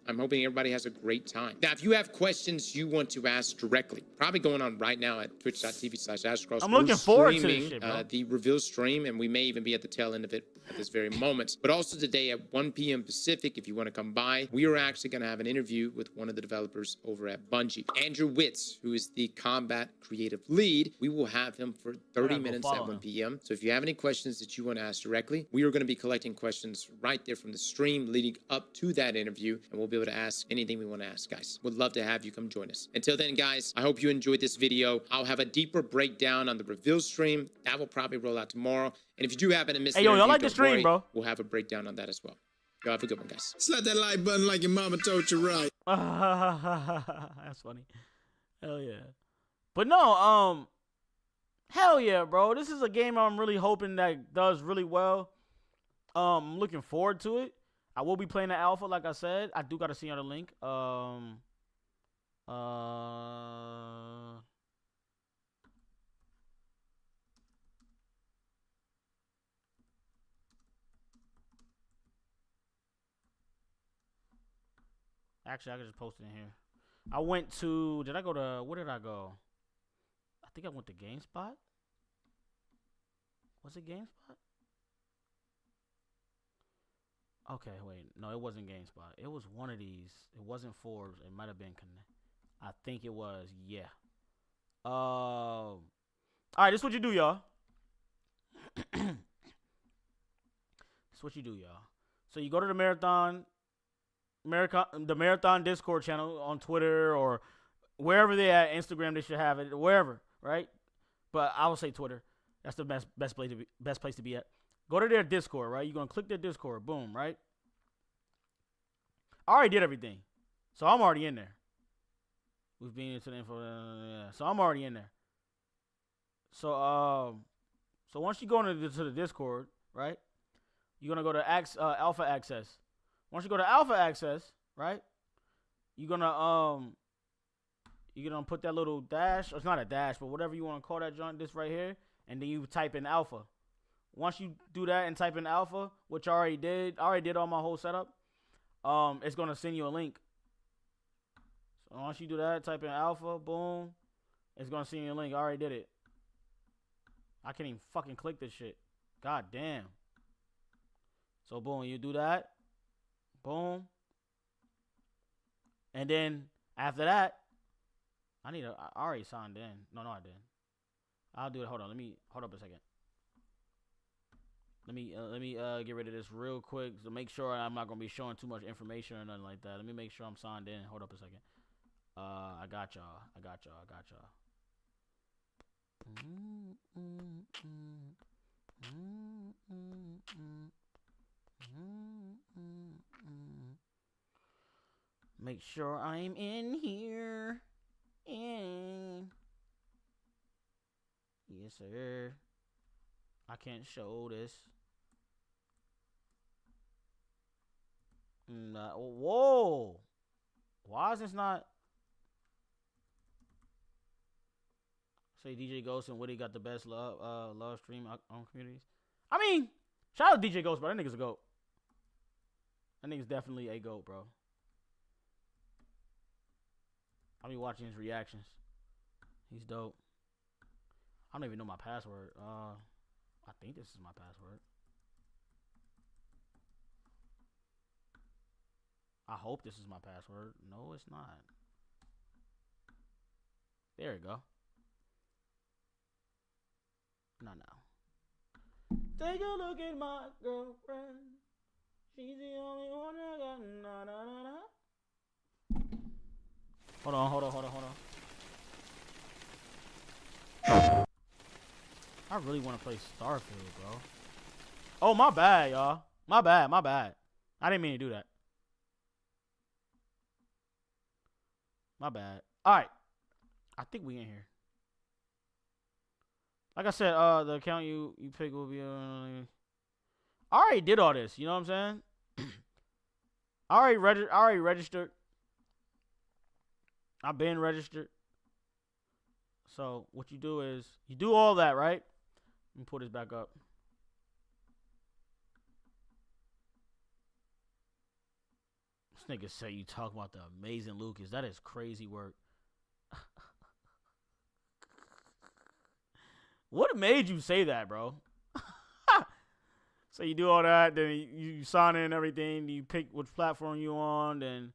everybody has a great time. Now, if you have questions you want to ask directly, probably going on right now at twitch.tv/AshCross.
I'm looking forward to this shit, bro.
The reveal stream, and we may even be at the tail end of it at this very moment. But also today at 1 p.m. Pacific, if you want to come by, we are actually going to have an interview with one of the developers over at Bungie, Andrew Witz, who is the combat creative lead. We will have him for 30 minutes at 1 p.m. So if you have any questions that you want to ask directly, we are going to be collecting questions right there from the stream leading up to that interview, and we'll be able to ask anything we want to ask, guys. Would love to have you come join us. Until then, guys, I hope you enjoyed this video. I'll have a deeper breakdown on the reveal stream. That will probably roll out tomorrow. And if you do happen to miss
y'all like the stream, bro?
We'll have a breakdown on that as well. Y'all have a good one, guys.
Slap that like button like your mama told you right.
That's funny. Hell yeah. But no, hell yeah, bro. This is a game I'm really hoping that does really well. I'm looking forward to it. I will be playing the alpha, like I said. I do gotta see on the link. Actually, I could just post it in here. I went to, where did I go? I think I went to GameSpot. Was it GameSpot? Okay, wait. No, it wasn't GameSpot. It was one of these. It wasn't Forbes. It might have been I think it was, yeah. All right, this is what you do, y'all. This is what you do, y'all. So you go to the Marathon Discord channel on Twitter or wherever they at, Instagram, they should have it, wherever, right? But I will say Twitter. That's the best place to be at. Go to their Discord, right? You're gonna click their Discord, boom, right? I already did everything, so I'm already in there. We've been into the info. Yeah. So I'm already in there. So once you go into the Discord, right? You're gonna go to Alpha Access. Once you go to Alpha Access, right? You're gonna put that little dash. It's not a dash, but whatever you want to call that joint. This right here, and then you type in Alpha. Once you do that and type in Alpha, which I already did all my whole setup. It's gonna send you a link. So once you do that, type in Alpha, boom, it's gonna send you a link. I already did it. I can't even fucking click this shit. God damn. So boom, you do that. Boom. And then after that, I already signed in. No, I didn't. I'll do it. Hold up a second. Let me get rid of this real quick to make sure I'm not gonna be showing too much information or nothing like that. Let me make sure I'm signed in. Hold up a second. I got y'all. Make sure I'm in here. Yes, sir. I can't show this. Whoa. Why is this not? Say DJ Ghost and Witty got the best love stream on communities. I mean, shout out to DJ Ghost, bro. That nigga's a goat. That nigga's definitely a goat, bro. I'll be watching his reactions. He's dope. I don't even know my password. I think this is my password. I hope this is my password. No, it's not. There we go. Not now. Take a look at my girlfriend. She's the only one I got. Na, na, na, na. Hold on. I really want to play Starfield, bro. Oh, my bad, y'all. My bad. I didn't mean to do that. My bad. All right. I think we in here. Like I said, the account you pick will be. I already did all this. You know what I'm saying? I already registered. I've been registered. So what you do is you do all that, right? Let me pull this back up. This nigga say you talk about the amazing Lucas. That is crazy work. What made you say that, bro? So you do all that, then you sign in and everything. You pick which platform you on, then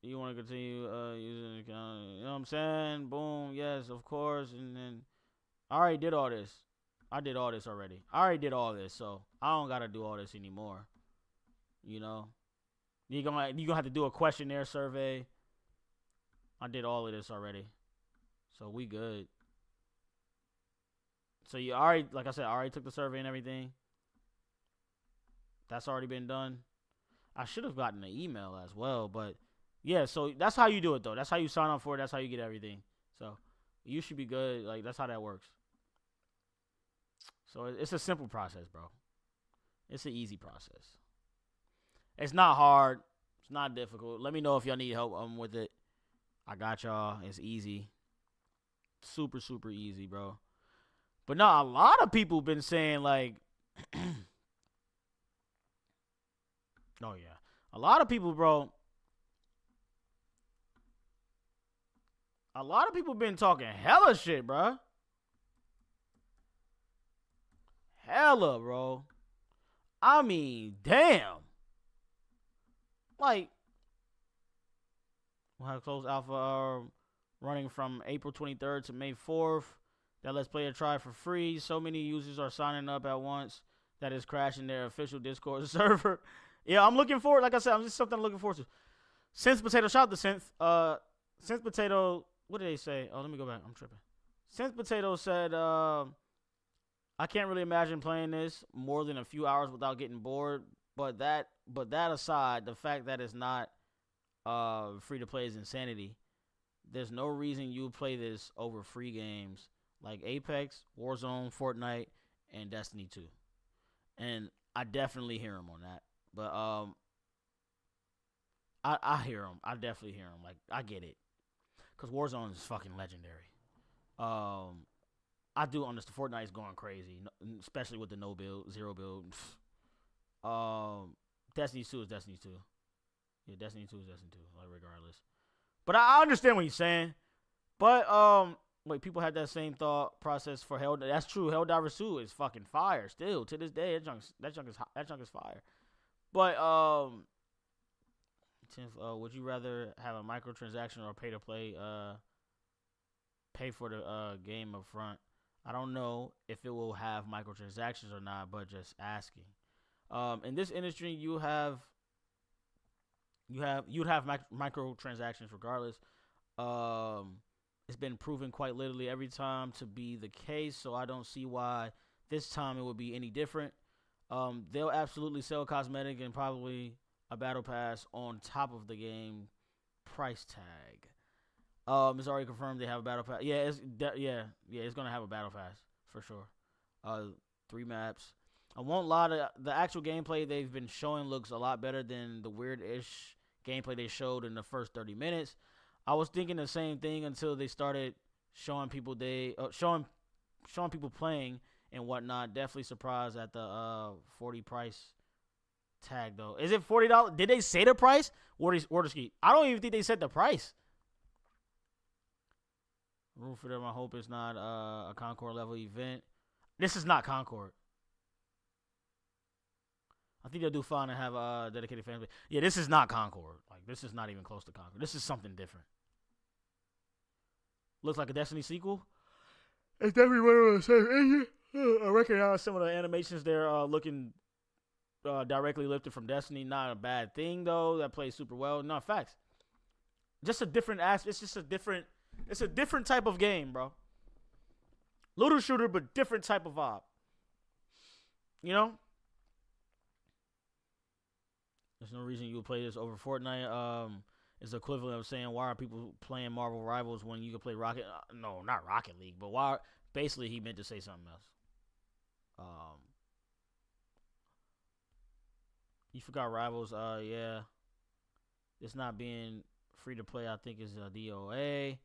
you want to continue using the account. You know what I'm saying? Boom, yes, of course. And then I already did all this. I did all this already. I already did all this, so I don't gotta do all this anymore. You know, you're gonna have to do a questionnaire survey. I did all of this already, so we good. So you already, like I said, I already took the survey and everything. That's already been done. I should have gotten an email as well, but yeah. So that's how you do it, though. That's how you sign up for it. That's how you get everything. So you should be good. Like, that's how that works. So it's a simple process, bro. It's an easy process. It's not hard. It's not difficult. Let me know if y'all need help with it. I got y'all. It's easy. Super, super easy, bro. But no, a lot of people been saying, like, oh, yeah. A lot of people, bro. A lot of people been talking hella shit, bro. Hella, bro. I mean, damn. Like, we'll have closed alpha running from April 23rd to May 4th. That lets player try for free. So many users are signing up at once that is crashing their official Discord server. Yeah, I'm looking forward. Like I said, I'm just something I'm looking forward to. Synth Potato, shout out to Synth. Synth Potato, what did they say? Oh, let me go back. I'm tripping. Synth Potato said, I can't really imagine playing this more than a few hours without getting bored. But that aside, the fact that it's not free to play is insanity. there's no reason you would play this over free games like Apex, Warzone, Fortnite, and Destiny 2. And I definitely hear him on that. But I hear him. I definitely hear him. Like, I get it. Because Warzone is fucking legendary. I do understand Fortnite is going crazy, especially with the no build, zero build. Destiny 2 is Destiny 2. Yeah, Destiny 2 is Destiny 2, like, regardless. But I understand what you're saying. But, wait, people had that same thought process for Hell. That's true. Helldivers 2 is fucking fire still. To this day, that junk is fire. But, would you rather have a microtransaction or pay to play, pay for the game up front? I don't know if it will have microtransactions or not, but just asking. In this industry, you'd have microtransactions regardless. It's been proven quite literally every time to be the case, so I don't see why this time it would be any different. They'll absolutely sell cosmetic and probably a battle pass on top of the game price tag. It's already confirmed they have a battle pass. Yeah, it's gonna have a battle pass for sure. 3 maps. I won't lie, the actual gameplay they've been showing looks a lot better than the weird-ish gameplay they showed in the first 30 minutes. I was thinking the same thing until they started showing people showing people playing and whatnot. Definitely surprised at the 40 price tag though. Is it $40? Did they say the price? Waterski. I don't even think they said the price. Room for them. I hope it's not a Concord level event. This is not Concord. I think they'll do fine and have a dedicated fan base. Yeah, this is not Concord. Like, this is not even close to Concord. This is something different. Looks like a Destiny sequel. It's definitely one of the same engine. I recognize some of the animations there looking directly lifted from Destiny. Not a bad thing though. That plays super well. No, facts. Just a different aspect. It's a different type of game, bro. Looter shooter, but different type of vibe. You know? There's no reason you would play this over Fortnite. It's the equivalent of saying, why are people playing Marvel Rivals when you can play Rocket? No, not Rocket League, but why? Basically, he meant to say something else. You forgot Rivals. Yeah. It's not being free to play, I think, is a DOA.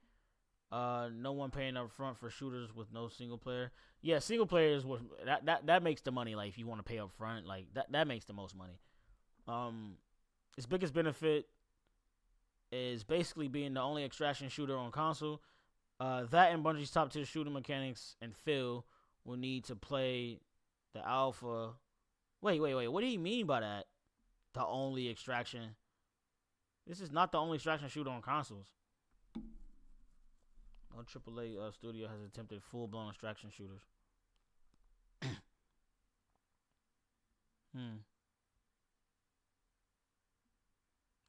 No one paying up front for shooters with no single player. Yeah, single player is what that makes the money. Like, if you want to pay up front, like that makes the most money. Its biggest benefit is basically being the only extraction shooter on console. That and Bungie's top tier shooting mechanics and feel will need to play the alpha. Wait. What do you mean by that? The only extraction. This is not the only extraction shooter on consoles. No AAA studio has attempted full-blown extraction shooters.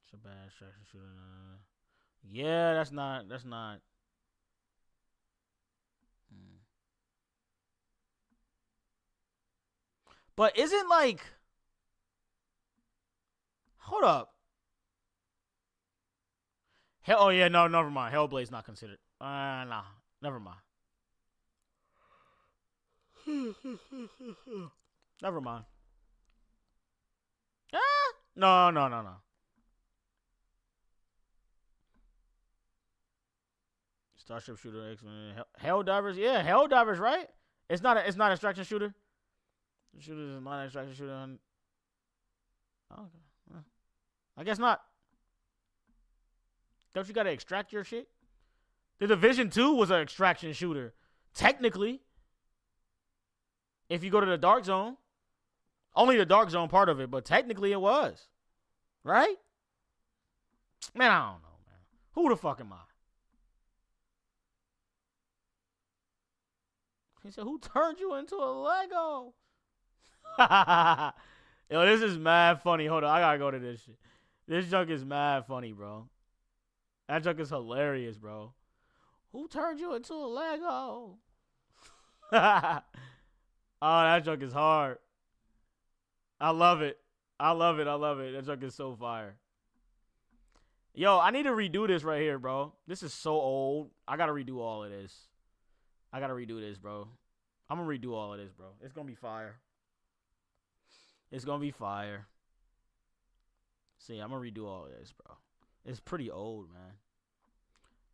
It's a bad extraction shooter. Yeah, that's not. But isn't like. Hold up. Oh yeah, no, never mind. Hellblade's not considered. Nah, never mind. Never mind. No. Starship Shooter, X-Men, Helldivers. Yeah, Helldivers, right? It's not an extraction shooter. The shooter is not an extraction shooter. Okay. I guess not. Don't you gotta extract your shit? The Division 2 was an extraction shooter. Technically. If you go to the Dark Zone. Only the Dark Zone part of it, but technically it was. Right? Man, I don't know, man. Who the fuck am I? He said, who turned you into a Lego? Yo, this is mad funny. Hold on, I gotta go to this shit. This junk is mad funny, bro. That junk is hilarious, bro. Who turned you into a Lego? Oh, that junk is hard. I love it. That junk is so fire. Yo, I need to redo this right here, bro. This is so old. I gotta redo all of this. I gotta redo this, bro. I'm gonna redo all of this, bro. It's gonna be fire. It's gonna be fire. See, I'm gonna redo all of this, bro. It's pretty old, man.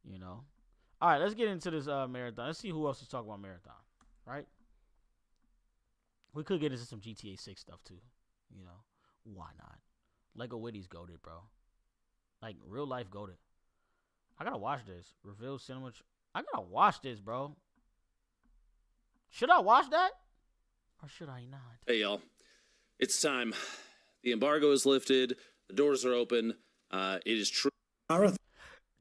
You know. All right, let's get into this marathon. Let's see who else is talking about marathon, right? We could get into some GTA 6 stuff too. You know, why not? Lego Witty's goated, bro. Like, real life goated. I gotta watch this. Reveal cinema. I gotta watch this, bro. Should I watch that? Or should I not?
Hey, y'all. It's time. The embargo is lifted. The doors are open. It is true.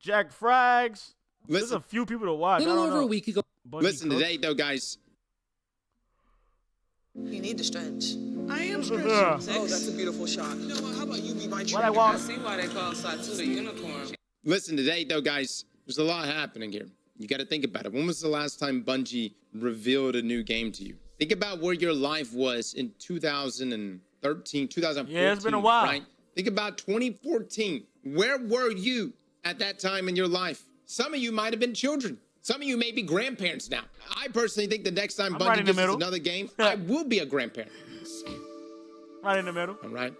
Jack Frags.
Listen,
There's a few people to watch.
A little over a week ago.
Listen today, though, guys.
You need to stretch.
I am stretching.
Oh, that's a beautiful shot. You know what? How about you be my
What I
trainer?
want.
I see why they call Satu the unicorn.
Listen today, though, guys. There's a lot happening here. You got to think about it. When was the last time Bungie revealed a new game to you? Think about where your life was in 2013, 2014.
Yeah, it's been a while.
Right? Think about 2014. Where were you at that time in your life? Some of you might have been children. Some of you may be grandparents now. I personally think the next time
I'm
Bungie
right in the
gives us
middle.
another game, I will be a grandparent.
Right in the middle.
All right?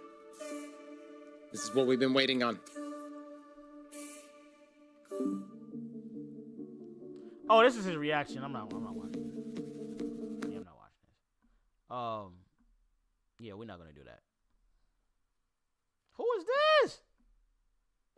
This is what we've been waiting on.
Oh, this is his reaction. I'm not watching this. Yeah, I'm not watching this. Yeah, we're not gonna do that. Who is this?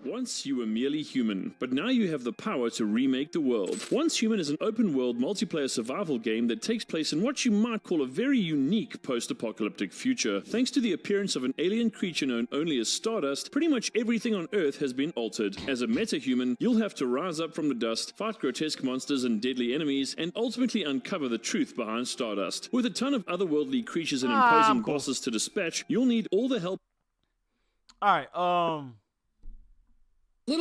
Once you were merely human, but now you have the power to remake the world. Once Human is an open-world multiplayer survival game that takes place in what you might call a very unique post-apocalyptic future. Thanks to the appearance of an alien creature known only as Stardust, pretty much everything on Earth has been altered. As a meta-human, you'll have to rise up from the dust, fight grotesque monsters and deadly enemies, and ultimately uncover the truth behind Stardust. With a ton of otherworldly creatures and imposing
cool.
bosses to dispatch, you'll need all the help.
All right.
A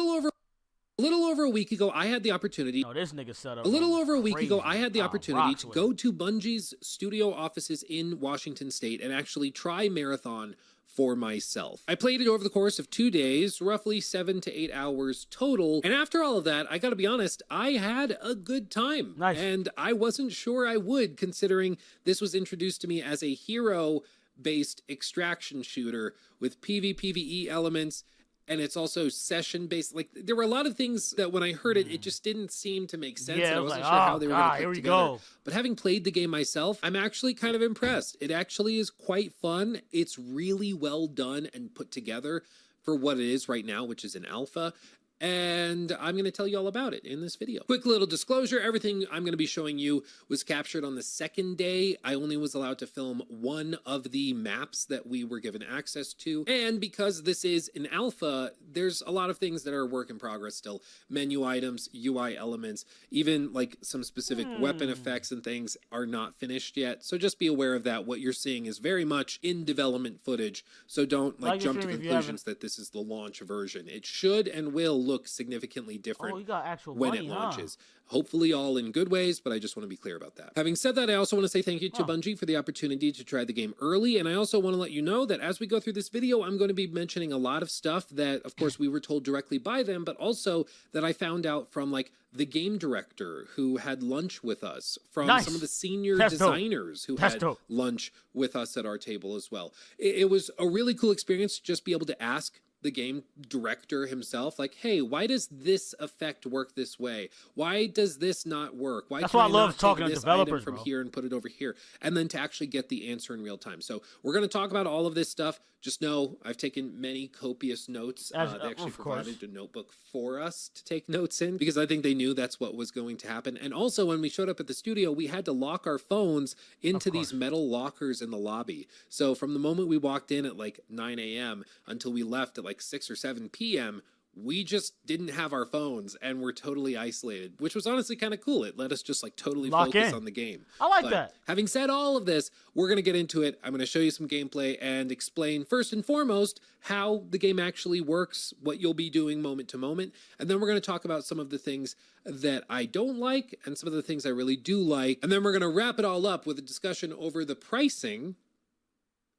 little over a week ago, I had the opportunity.
No, this nigga set up.
A little over a week
crazy.
ago, I had the opportunity
rocks
to
with
go
it.
to Bungie's studio offices in Washington State and actually try Marathon for myself. I played it over the course of 2 days, roughly 7 to 8 hours total. And after all of that, I gotta be honest, I had a good time.
Nice.
And I wasn't sure I would, considering this was introduced to me as a hero-based extraction shooter with PvPvE elements. And it's also session-based. Like, there were a lot of things that when I heard it, it just didn't seem to make sense.
Yeah,
and I
it was
wasn't
like,
sure
oh,
how they were going
God,
to
here
put
we
together.
go.
But having played the game myself, I'm actually kind of impressed. It actually is quite fun. It's really well done and put together for what it is right now, which is an alpha. And I'm going to tell you all about it in this video. Quick little disclosure, everything I'm going to be showing you was captured on the second day. I only was allowed to film one of the maps that we were given access to. And because this is an alpha, there's a lot of things that are work in progress still. Menu items, UI elements, even like some specific weapon effects and things are not finished yet. So just be aware of that. What you're seeing is very much in development footage. So don't like jump to conclusions that this is the launch version. It should and will look significantly different
you got actual
when
money,
it launches. Hopefully all in good ways, but I just want to be clear about that. Having said that, I also want to say thank you to Bungie for the opportunity to try the game early, and I also want to let you know that as we go through this video, I'm going to be mentioning a lot of stuff that, of course, we were told directly by them, but also that I found out from, like, the game director who had lunch with us, from some of the senior designers who had lunch with us at our table as well. It was a really cool experience to just be able to ask the game director himself, like, hey, why does this effect work this way? Why does this not work? Why
That's
can
why I
I
love
not
talking
take
to
this
developers,
item from
bro.
here and put it over here? And then to actually get the answer in real time. So we're going to talk about all of this stuff. Just know I've taken many copious notes. They actually provided a notebook for us to take notes in because I think they knew that's what was going to happen. And also when we showed up at the studio, we had to lock our phones into these metal lockers in the lobby. So from the moment we walked in at like 9 a.m. until we left at like 6 or 7 p.m., we just didn't have our phones and were totally isolated, which was honestly kind of cool. It let us just like totally focus on the game.
I like that.
Having said all of this, we're going to get into it. I'm going to show you some gameplay and explain first and foremost how the game actually works, what you'll be doing moment to moment. And then we're going to talk about some of the things that I don't like and some of the things I really do like. And then we're going to wrap it all up with a discussion over the pricing.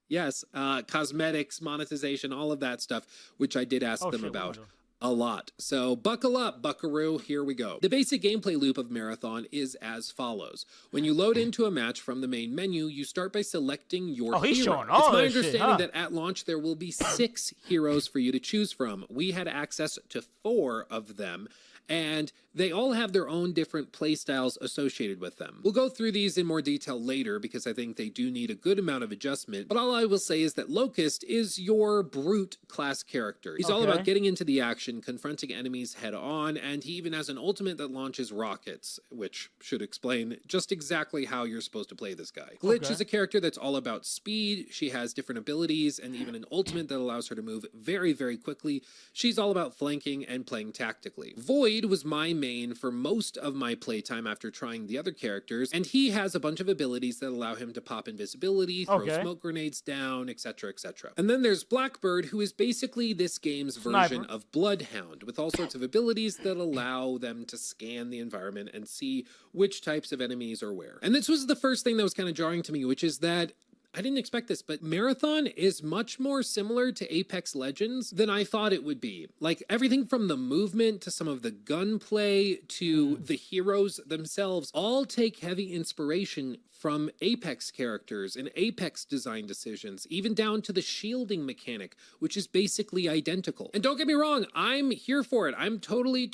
Yes, cosmetics, monetization, all of that stuff, which I did ask them about a lot. So buckle up, buckaroo, here we go. The basic gameplay loop of Marathon is as follows. When you load into a match from the main menu, you start by selecting your hero. It's my understanding that at launch there will be 6 heroes for you to choose from. We had access to 4 of them, and they all have their own different playstyles associated with them. We'll go through these in more detail later because I think they do need a good amount of adjustment, but all I will say is that Locust is your brute class character. He's all about getting into the action, confronting enemies head on, and he even has an ultimate that launches rockets, which should explain just exactly how you're supposed to play this guy. Glitch is a character that's all about speed. She has different abilities and even an ultimate that allows her to move very, very quickly. She's all about flanking and playing tactically. Void was my main for most of my playtime after trying the other characters, and he has a bunch of abilities that allow him to pop invisibility, throw smoke grenades down, etc., etc. And then there's Blackbird, who is basically this game's version of Bloodhound, with all sorts of abilities that allow them to scan the environment and see which types of enemies are where. And this was the first thing that was kind of jarring to me, which is that I didn't expect this, but Marathon is much more similar to Apex Legends than I thought it would be. Like, everything from the movement to some of the gunplay to the heroes themselves all take heavy inspiration from Apex characters and Apex design decisions, even down to the shielding mechanic, which is basically identical. And don't get me wrong, I'm here for it. I'm totally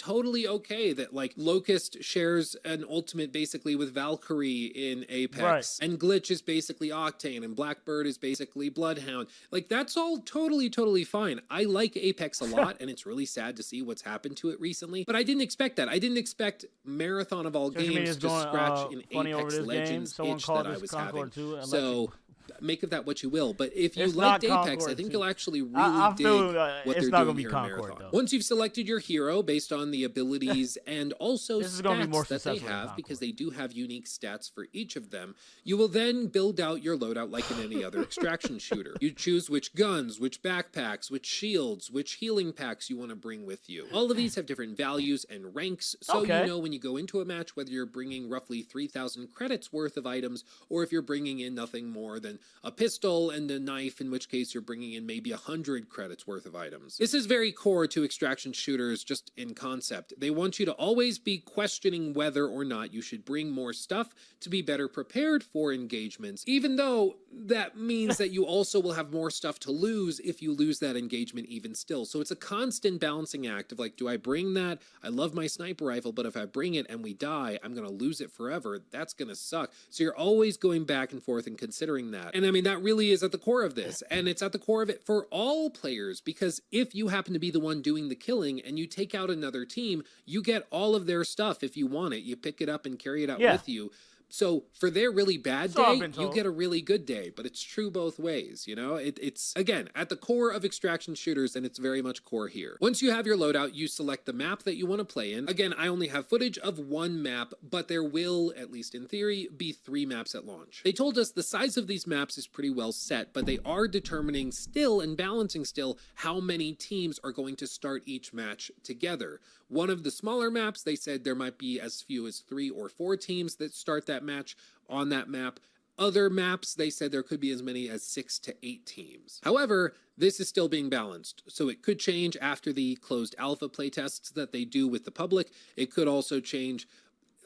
okay that, like, Locust shares an ultimate basically with Valkyrie in Apex, and Glitch is basically Octane, and Blackbird is basically Bloodhound. Like, that's all totally fine. I like Apex a lot, and it's really sad to see what's happened to it recently, but I didn't expect that. I didn't expect Marathon of all games to scratch in Apex Legends that I was having. So make of that what you will, but if you liked Apex, I think you'll actually really dig what they're doing here in Marathon. Once you've selected your hero based on the abilities and also stats that they have, because they do have unique stats for each of them, you will then build out your loadout like in any other extraction shooter. You choose which guns, which backpacks, which shields, which healing packs you want to bring with you. All of these have different values and ranks, so you know when you go into a match whether you're bringing roughly 3,000 credits worth of items or if you're bringing in nothing more than a pistol and a knife, in which case you're bringing in maybe 100 credits worth of items. This is very core to extraction shooters just in concept. They want you to always be questioning whether or not you should bring more stuff to be better prepared for engagements, even though that means that you also will have more stuff to lose if you lose that engagement even still. So it's a constant balancing act of like, do I bring that? I love my sniper rifle, but if I bring it and we die, I'm going to lose it forever. That's going to suck. So you're always going back and forth and considering that. And I mean, that really is at the core of this, and it's at the core of it for all players, because if you happen to be the one doing the killing and you take out another team, you get all of their stuff if you want it. You pick it up and carry it out with you. So for their really bad day, you get a really good day, but it's true both ways, you know? It's, again, at the core of extraction shooters, and it's very much core here. Once you have your loadout, you select the map that you want to play in. Again, I only have footage of 1 map, but there will, at least in theory, be 3 maps at launch. They told us the size of these maps is pretty well set, but they are determining still and balancing still how many teams are going to start each match together. One of the smaller maps, they said there might be as few as 3 or 4 teams that start that match on that map. Other maps, they said there could be as many as 6 to 8 teams. However, this is still being balanced, so it could change after the closed alpha playtests that they do with the public. It could also change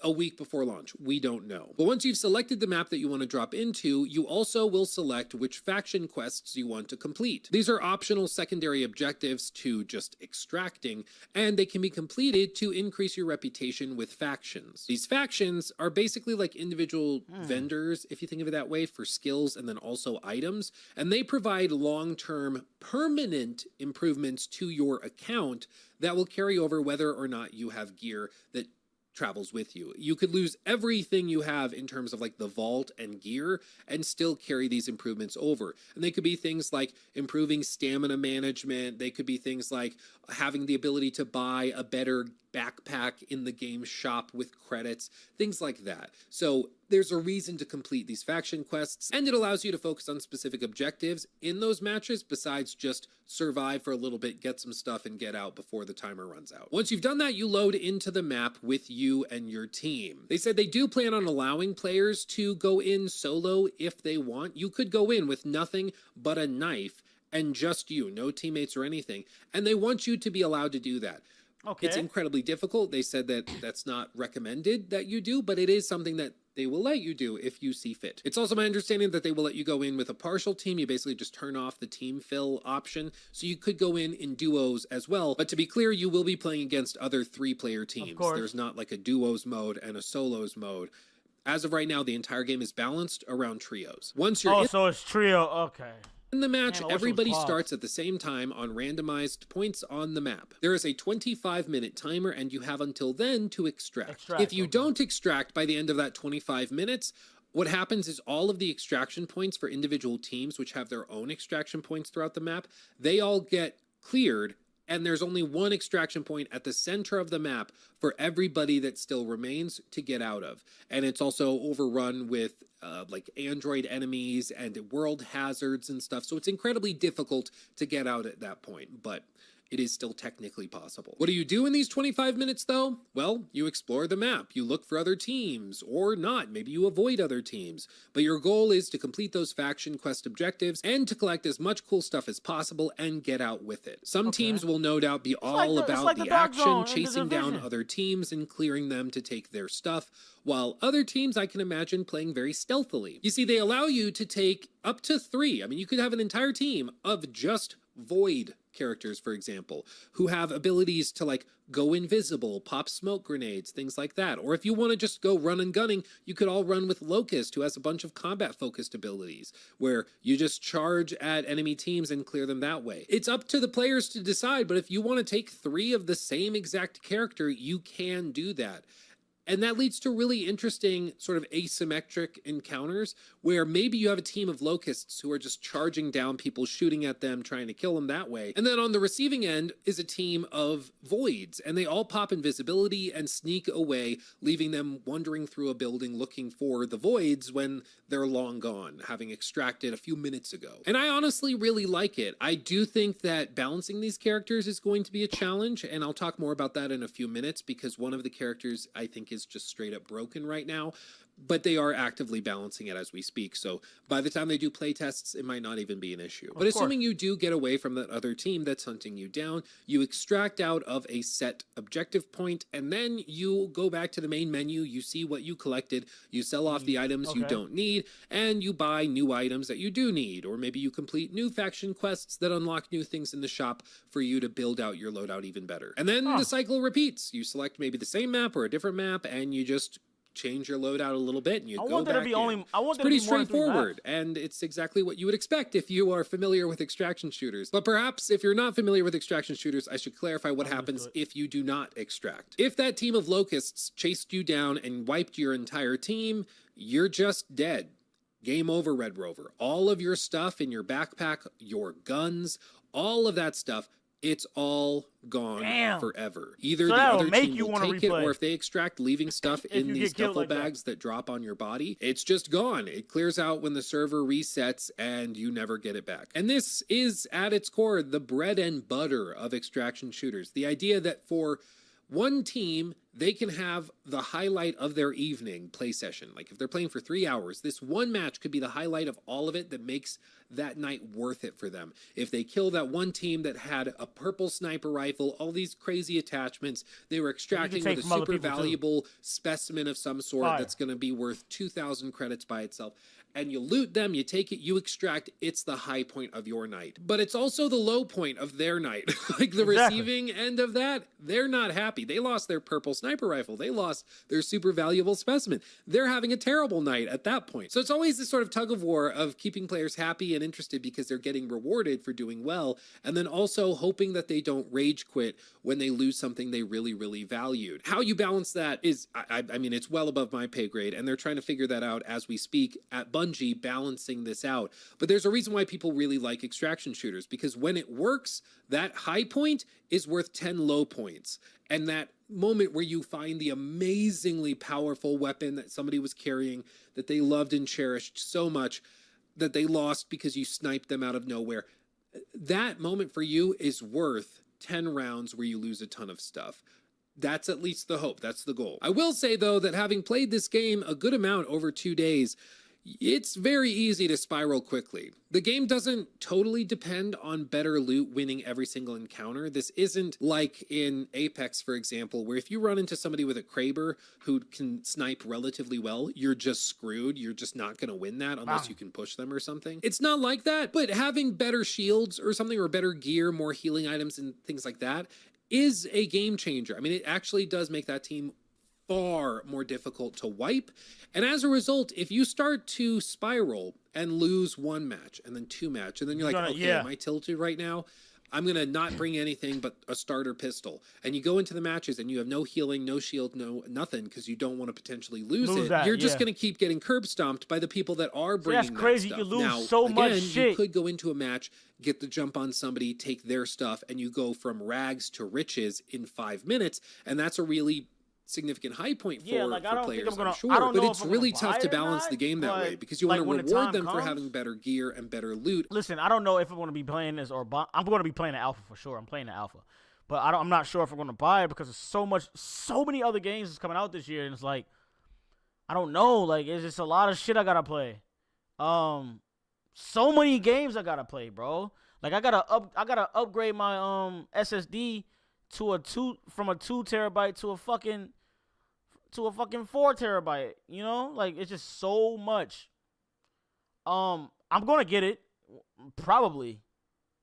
a week before launch. We don't know. But once you've selected the map that you want to drop into, you also will select which faction quests you want to complete. These are optional secondary objectives to just extracting, and they can be completed to increase your reputation with factions. These factions are basically like individual vendors, if you think of it that way, for skills and then also items, and they provide long-term permanent improvements to your account that will carry over whether or not you have gear that travels with you. You could lose everything you have in terms of like the vault and gear and still carry these improvements over. And they could be things like improving stamina management. They could be things like having the ability to buy a better backpack in the game shop with credits, things like that. So there's a reason to complete these faction quests, and it allows you to focus on specific objectives in those matches besides just survive for a little bit, get some stuff, and get out before the timer runs out. Once you've done that, you load into the map with you and your team. They said they do plan on allowing players to go in solo if they want. You could go in with nothing but a knife and just you, no teammates or anything. And they want you to be allowed to do that.
Okay.
It's incredibly difficult. They said that that's not recommended that you do, but it is something that they will let you do if you see fit. It's also my understanding that they will let you go in with a partial team. You basically just turn off the team fill option. So you could go in duos as well. But to be clear, you will be playing against other 3-player teams. There's not like a duos mode and a solos mode. As of right now, the entire game is balanced around trios. Once you're
so it's trio. Okay.
in the match, everybody starts at the same time on randomized points on the map. There is a 25-minute timer, and you have until then to extract. If you don't extract by the end of that 25 minutes, what happens is all of the extraction points for individual teams, which have their own extraction points throughout the map, they all get cleared, and there's only one extraction point at the center of the map for everybody that still remains to get out of. And it's also overrun with like android enemies and world hazards and stuff. So it's incredibly difficult to get out at that point, but it is still technically possible. What do you do in these 25 minutes though? Well, you explore the map, you look for other teams, or not, maybe you avoid other teams. But your goal is to complete those faction quest objectives and to collect as much cool stuff as possible and get out with it. Some teams will no doubt be all about the action, chasing down other teams and clearing them to take their stuff, while other teams I can imagine playing very stealthily. You see, they allow you to take up to 3. I mean, you could have an entire team of just void characters, for example, who have abilities to like go invisible, pop smoke grenades, things like that. Or if you want to just go run and gunning, you could all run with Locust, who has a bunch of combat focused abilities where you just charge at enemy teams and clear them that way. It's up to the players to decide, but if you want to take 3 of the same exact character, you can do that. And that leads to really interesting sort of asymmetric encounters where maybe you have a team of locusts who are just charging down people, shooting at them, trying to kill them that way. And then on the receiving end is a team of voids, and they all pop invisibility and sneak away, leaving them wandering through a building looking for the voids when they're long gone, having extracted a few minutes ago. And I honestly really like it. I do think that balancing these characters is going to be a challenge, and I'll talk more about that in a few minutes because one of the characters I think is just straight up broken right now, but they are actively balancing it as we speak. So by the time they do play tests, it might not even be an issue. But assuming you do get away from that other team that's hunting you down, you extract out of a set objective point, and then you go back to the main menu, you see what you collected, you sell off the items you don't need, and you buy new items that you do need, or maybe you complete new faction quests that unlock new things in the shop for you to build out your loadout even better. And then the cycle repeats. You select maybe the same map or a different map, and you just change your loadout a little bit and you go back in. It's pretty straightforward, and it's exactly what you would expect if you are familiar with extraction shooters. But perhaps if you're not familiar with extraction shooters, I should clarify what happens if you do not extract. If that team of locusts chased you down and wiped your entire team, you're just dead. Game over, Red Rover. All of your stuff in your backpack, your guns, all of that stuff, it's all gone forever. Either the other team will take it, or if they extract, leaving stuff in these duffel bags that drop on your body, it's just gone. It clears out when the server resets and you never get it back. And this is, at its core, the bread and butter of extraction shooters. The idea that for one team, they can have the highlight of their evening play session. Like if they're playing for 3 hours, this one match could be the highlight of all of it that makes that night worth it for them. If they kill that one team that had a purple sniper rifle, all these crazy attachments, they were extracting with a super valuable specimen of some sort that's going to be worth 2,000 credits by itself. And you loot them, you take it, you extract, it's the high point of your night. But it's also the low point of their night. Like the receiving end of that, they're not happy. They lost their purple sniper rifle. They lost their super valuable specimen. They're having a terrible night at that point. So it's always this sort of tug of war of keeping players happy and interested because they're getting rewarded for doing well, and then also hoping that they don't rage quit when they lose something they really, really valued. How you balance that is, I mean, it's well above my pay grade, and they're trying to figure that out as we speak at Bungie, balancing this out. But there's a reason why people really like extraction shooters, because when it works, that high point is worth 10 low points. And that moment where you find the amazingly powerful weapon that somebody was carrying that they loved and cherished so much that they lost because you sniped them out of nowhere, that moment for you is worth 10 rounds where you lose a ton of stuff. That's at least the hope. That's the goal. I will say, though, that having played this game a good amount over 2 days, it's very easy to spiral quickly. The game doesn't totally depend on better loot winning every single encounter. This isn't like in Apex, for example, where if you run into somebody with a Kraber who can snipe relatively well, you're just screwed. You're just not going to win that unless you can push them or something. It's not like that, but having better shields or something, or better gear, more healing items and things like that is a game changer. I mean, it actually does make that team far more difficult to wipe. And as a result, if you start to spiral and lose one match and then two match, and then you're like, okay, am I tilted right now? I'm going to not bring anything but a starter pistol. And you go into the matches and you have no healing, no shield, no nothing, because you don't want to potentially lose it. You're just going to keep getting curb stomped by the people that are bringing
that's crazy.
that stuff.
You lose
now,
so much
again,
shit.
You could go into a match, get the jump on somebody, take their stuff, and you go from rags to riches in 5 minutes. And that's a really significant high point for players, I'm sure. But it's really tough to balance the game that way, because you want to reward them for having better gear and better loot.
Listen, I don't know if I'm going to be playing this or I'm going to be playing the alpha for sure. I'm playing the alpha, but I'm not sure if I'm going to buy it because there's so many other games that's coming out this year, and it's like, I don't know. Like, it's just a lot of shit I gotta play. So many games I gotta play, bro. Like, I gotta upgrade my SSD from a 2 terabyte to a fucking 4 terabyte, you know? Like, it's just so much. I'm gonna get it, probably,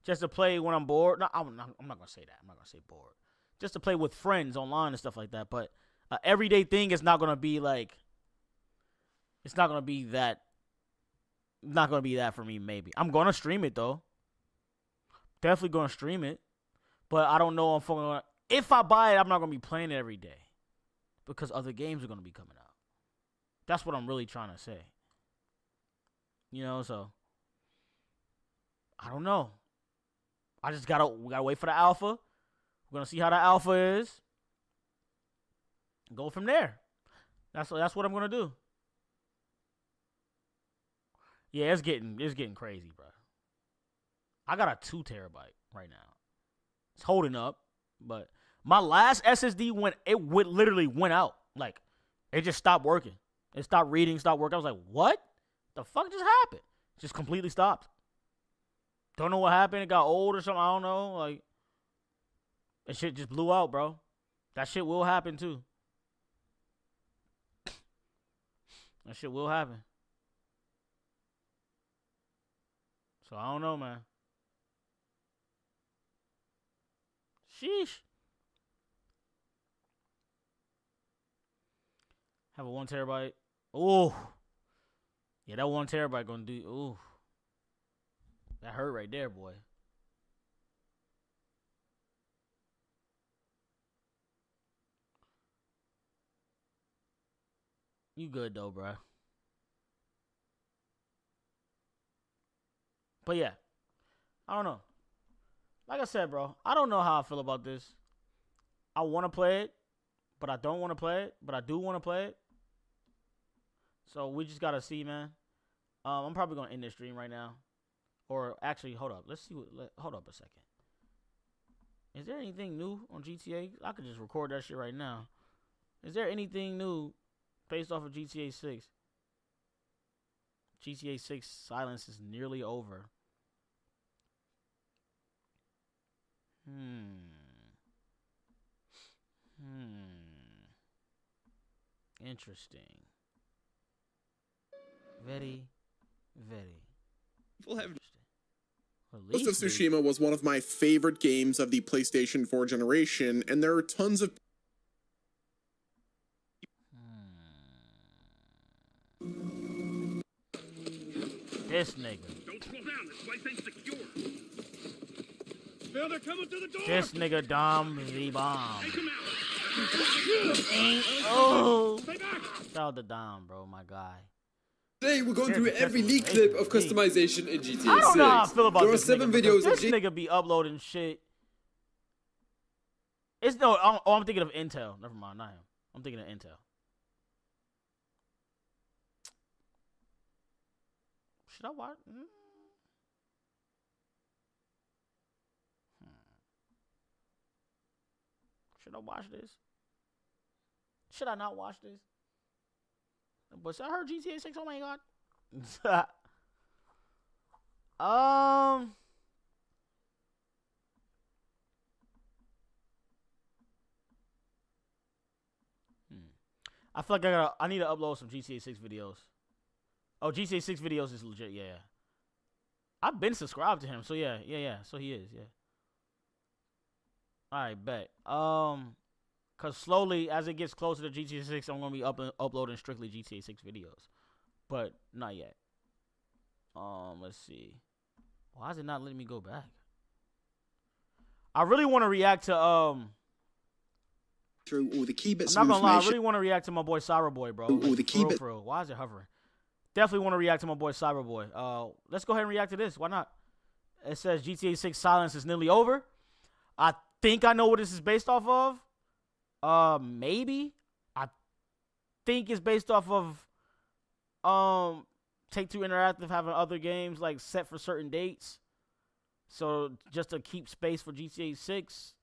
just to play when I'm bored. No, I'm not gonna say that. I'm not gonna say bored. Just to play with friends online and stuff like that. But everyday thing is not gonna be like, it's not gonna be that. Not gonna be that for me. Maybe I'm gonna stream it though. Definitely gonna stream it, but I don't know if I buy it, I'm not gonna be playing it every day. Because other games are going to be coming out. That's what I'm really trying to say. You know, so I don't know. We gotta wait for the alpha. We're gonna see how the alpha is. Go from there. That's what I'm gonna do. Yeah, it's getting crazy, bro. I got a 2 terabyte right now. It's holding up, but my last SSD literally went out. Like, it just stopped working. It stopped reading, stopped working. I was like, what? The fuck just happened? Just completely stopped. Don't know what happened. It got old or something. I don't know. Like, that shit just blew out, bro. That shit will happen, too. That shit will happen. So, I don't know, man. Sheesh. Have a 1 terabyte. Oh. Yeah, that 1 terabyte gonna do. Ooh. That hurt right there, boy. You good though, bro. But yeah. I don't know. Like I said, bro, I don't know how I feel about this. I want to play it, but I don't want to play it, but I do want to play it. So we just got to see, man. I'm probably going to end this stream right now. Or actually, hold up. Let's see. Hold up a second. Is there anything new on GTA? I could just record that shit right now. Is there anything new based off of GTA 6? GTA 6 silence is nearly over. Interesting. Very interesting.
Ghost of Tsushima was one of my favorite games of the PlayStation 4 generation, and there are tons of
This nigga.
Don't slow down. This place ain't secure. Phil, they're coming through the door.
This nigga Dom the bomb.
Take him out.
Oh. Shout out to Dom, bro, my guy.
Today we're going through every leaked clip of customization in GTA 6.
I don't know how I feel about
there are
this
7
nigga,
videos
this
of
nigga be uploading shit. I'm thinking of Intel. Never mind, not him. I'm thinking of Intel. Should I watch? Should I watch this? Should I not watch this? But I heard GTA 6. Oh my god. I feel like I need to upload some GTA 6 videos. Oh, GTA 6 videos is legit. Yeah. I've been subscribed to him, so yeah. So he is, yeah. All right, bet. Cause slowly as it gets closer to GTA 6, I'm gonna be uploading strictly GTA 6 videos, but not yet. Let's see. Why is it not letting me go back? I really want to react to
through all the key bits
I'm
of
not gonna lie, I
information.
really want to react to my boy Cyberboy, bro.
All the key
for real. Why is it hovering? Definitely want to react to my boy Cyberboy. Let's go ahead and react to this. Why not? It says GTA 6 silence is nearly over. I think I know what this is based off of. Maybe. I think it's based off of Take-Two Interactive having other games like set for certain dates. So just to keep space for GTA 6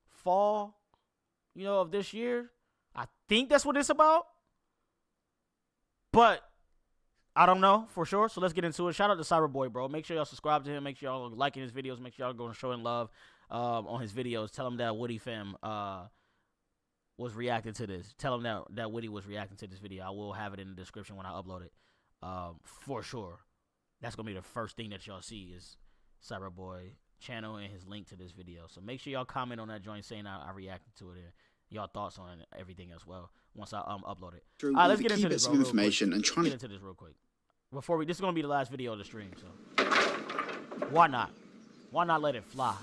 fall, of this year. I think that's what it's about. But I don't know for sure. So let's get into it. Shout out to Cyberboy, bro. Make sure y'all subscribe to him. Make sure y'all liking his videos. Make sure y'all going showing love on his videos. Tell him that Witty fam was reacting to this. Tell him that Witty was reacting to this video. I will have it in the description when I upload it. For sure. That's going to be the first thing that y'all see is Cyberboy channel and his link to this video. So make sure y'all comment on that joint saying I reacted to it and y'all thoughts on everything as well once I upload it.
Through
all right,
all
let's
the
get
key
into
bits
this,
of
bro,
information and trying
to get into this real quick. This is going to be the last video of the stream, so why not? Why not let it fly?